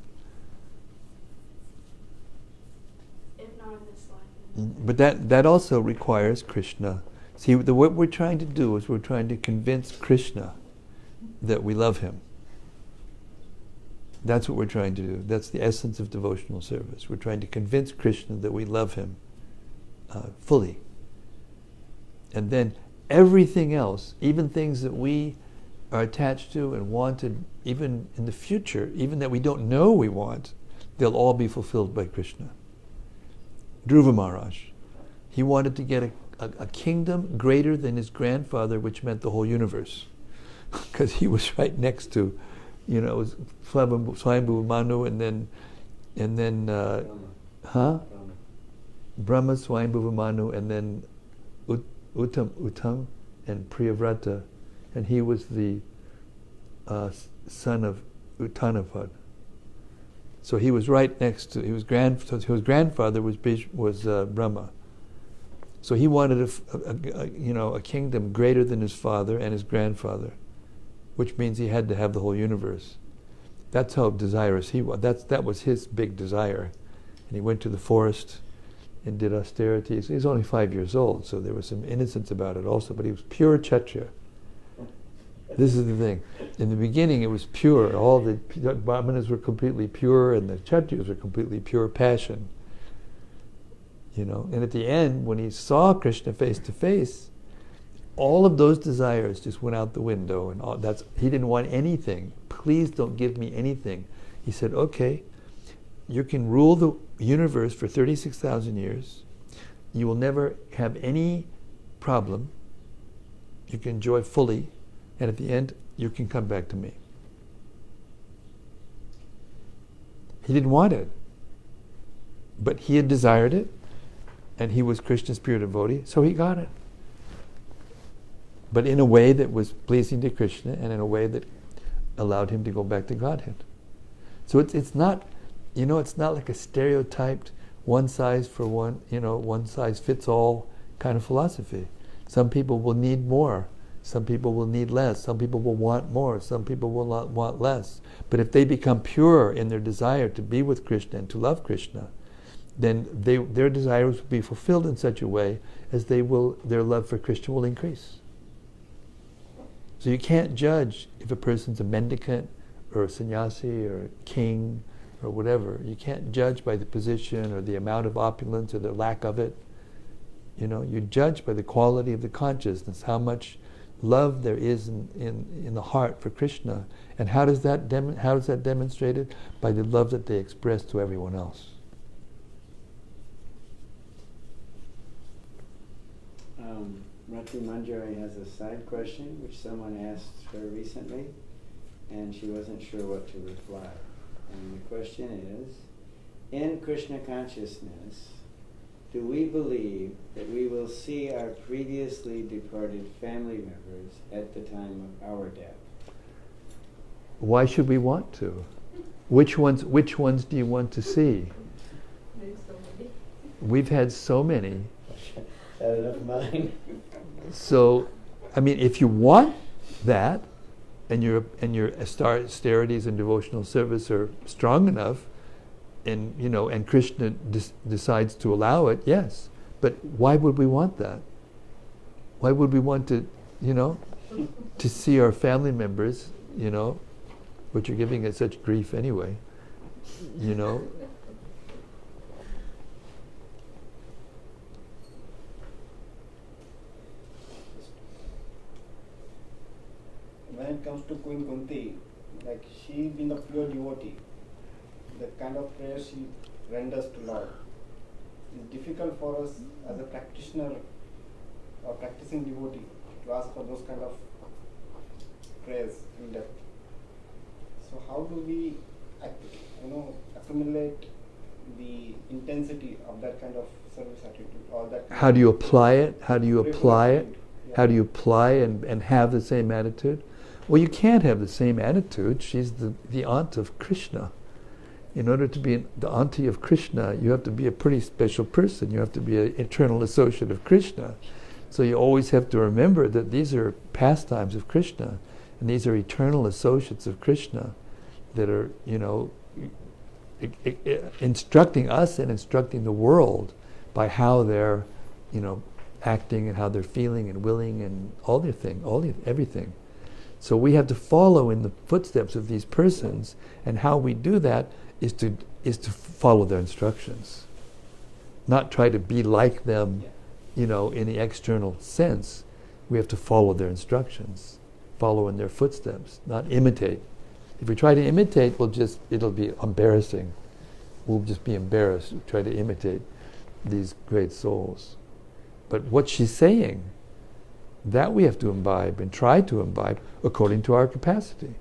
If not in this life. But that also requires Krishna. See, what we're trying to do is we're trying to convince Krishna that we love him. That's what we're trying to do. That's the essence of devotional service. We're trying to convince Krishna that we love him fully. And then everything else, even things that we are attached to and wanted, even in the future, even that we don't know we want, they'll all be fulfilled by Krishna. Dhruva Maharaj, he wanted to get a kingdom greater than his grandfather, which meant the whole universe. Because he was right next to, it was Swayambhu Manu and then Brahma, Swayambhu Manu, and then Uttam and Priyavrata, and he was the son of Uttanapad. So he was right next to his grandfather was Brahma. So he wanted a kingdom greater than his father and his grandfather, which means he had to have the whole universe. That's how desirous he was. That was his big desire, and he went to the forest and did austerities. He was only 5 years old, so there was some innocence about it also, but he was pure Kshatriya. This is the thing. In the beginning, it was pure. All the Brahmanas were completely pure, and the Kshatriyas were completely pure passion. And at the end, when he saw Krishna face to face, all of those desires just went out the window, and he didn't want anything. Please don't give me anything. He said, okay, you can rule the universe for 36,000 years. You will never have any problem. You can enjoy fully, and at the end, you can come back to me. He didn't want it, but he had desired it, and he was Krishna's pure devotee, so he got it. But in a way that was pleasing to Krishna, and in a way that allowed him to go back to Godhead. So it's not, it's not like a stereotyped one size fits all kind of philosophy. Some people will need more. Some people will need less. Some people will want more. Some people will not want less. But if they become pure in their desire to be with Krishna and to love Krishna, then their desires will be fulfilled in such a way as their love for Krishna will increase. So you can't judge if a person's a mendicant or a sannyasi or a king or whatever. You can't judge by the position or the amount of opulence or the lack of it. You judge by the quality of the consciousness, how much love there is in the heart for Krishna, and how is that demonstrated? By the love that they express to everyone else. Rati Manjari has a side question which someone asked her recently, and she wasn't sure what to reply. And the question is, in Krishna consciousness, do we believe that we will see our previously departed family members at the time of our death? Why should we want to? Which ones do you want to see? There's so many. We've had so many. Out of mine. So, if you want that, and your austerities and devotional service are strong enough, and Krishna decides to allow it, yes. But why would we want that? Why would we want to, to see our family members, which are giving us such grief anyway, When it comes to Queen Kunti, she being a pure devotee, the kind of prayer she renders to Lord is difficult for us as a practitioner or practicing devotee to ask for those kind of prayers in depth. So how do we accumulate the intensity of that kind of service attitude, or that? How do you apply it? How do you apply it? Yeah. How do you apply and have the same attitude? Well, you can't have the same attitude. She's the aunt of Krishna. In order to be the auntie of Krishna, you have to be a pretty special person. You have to be an eternal associate of Krishna. So you always have to remember that these are pastimes of Krishna, and these are eternal associates of Krishna. that are, instructing us and instructing the world by how they're, acting and how they're feeling and willing and everything. So we have to follow in the footsteps of these persons, and how we do that is to follow their instructions, not try to be like them, in the external sense. We have to follow their instructions, follow in their footsteps, not imitate. If we try to imitate, it'll be embarrassing. We'll just be embarrassed to try to imitate these great souls. But what she's saying, that we have to imbibe and try to imbibe according to our capacity.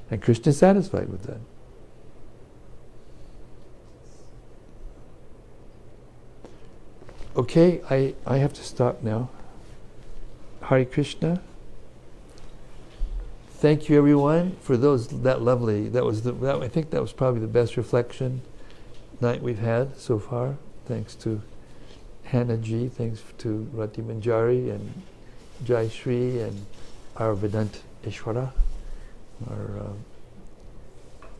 And Krishna is satisfied with that. Okay, I have to stop now. Hare Krishna. Thank you, everyone, for that lovely. I think that was probably the best reflection night we've had so far. Thanks to Hannah G. Thanks to Rati Manjari and Jai Shri and our Vedant Ishwara, our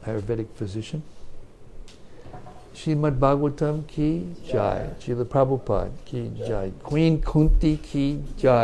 Ayurvedic physician. Srimad-Bhagavatam ki jai. Srila Prabhupada ki jai. Queen Kunti ki jai.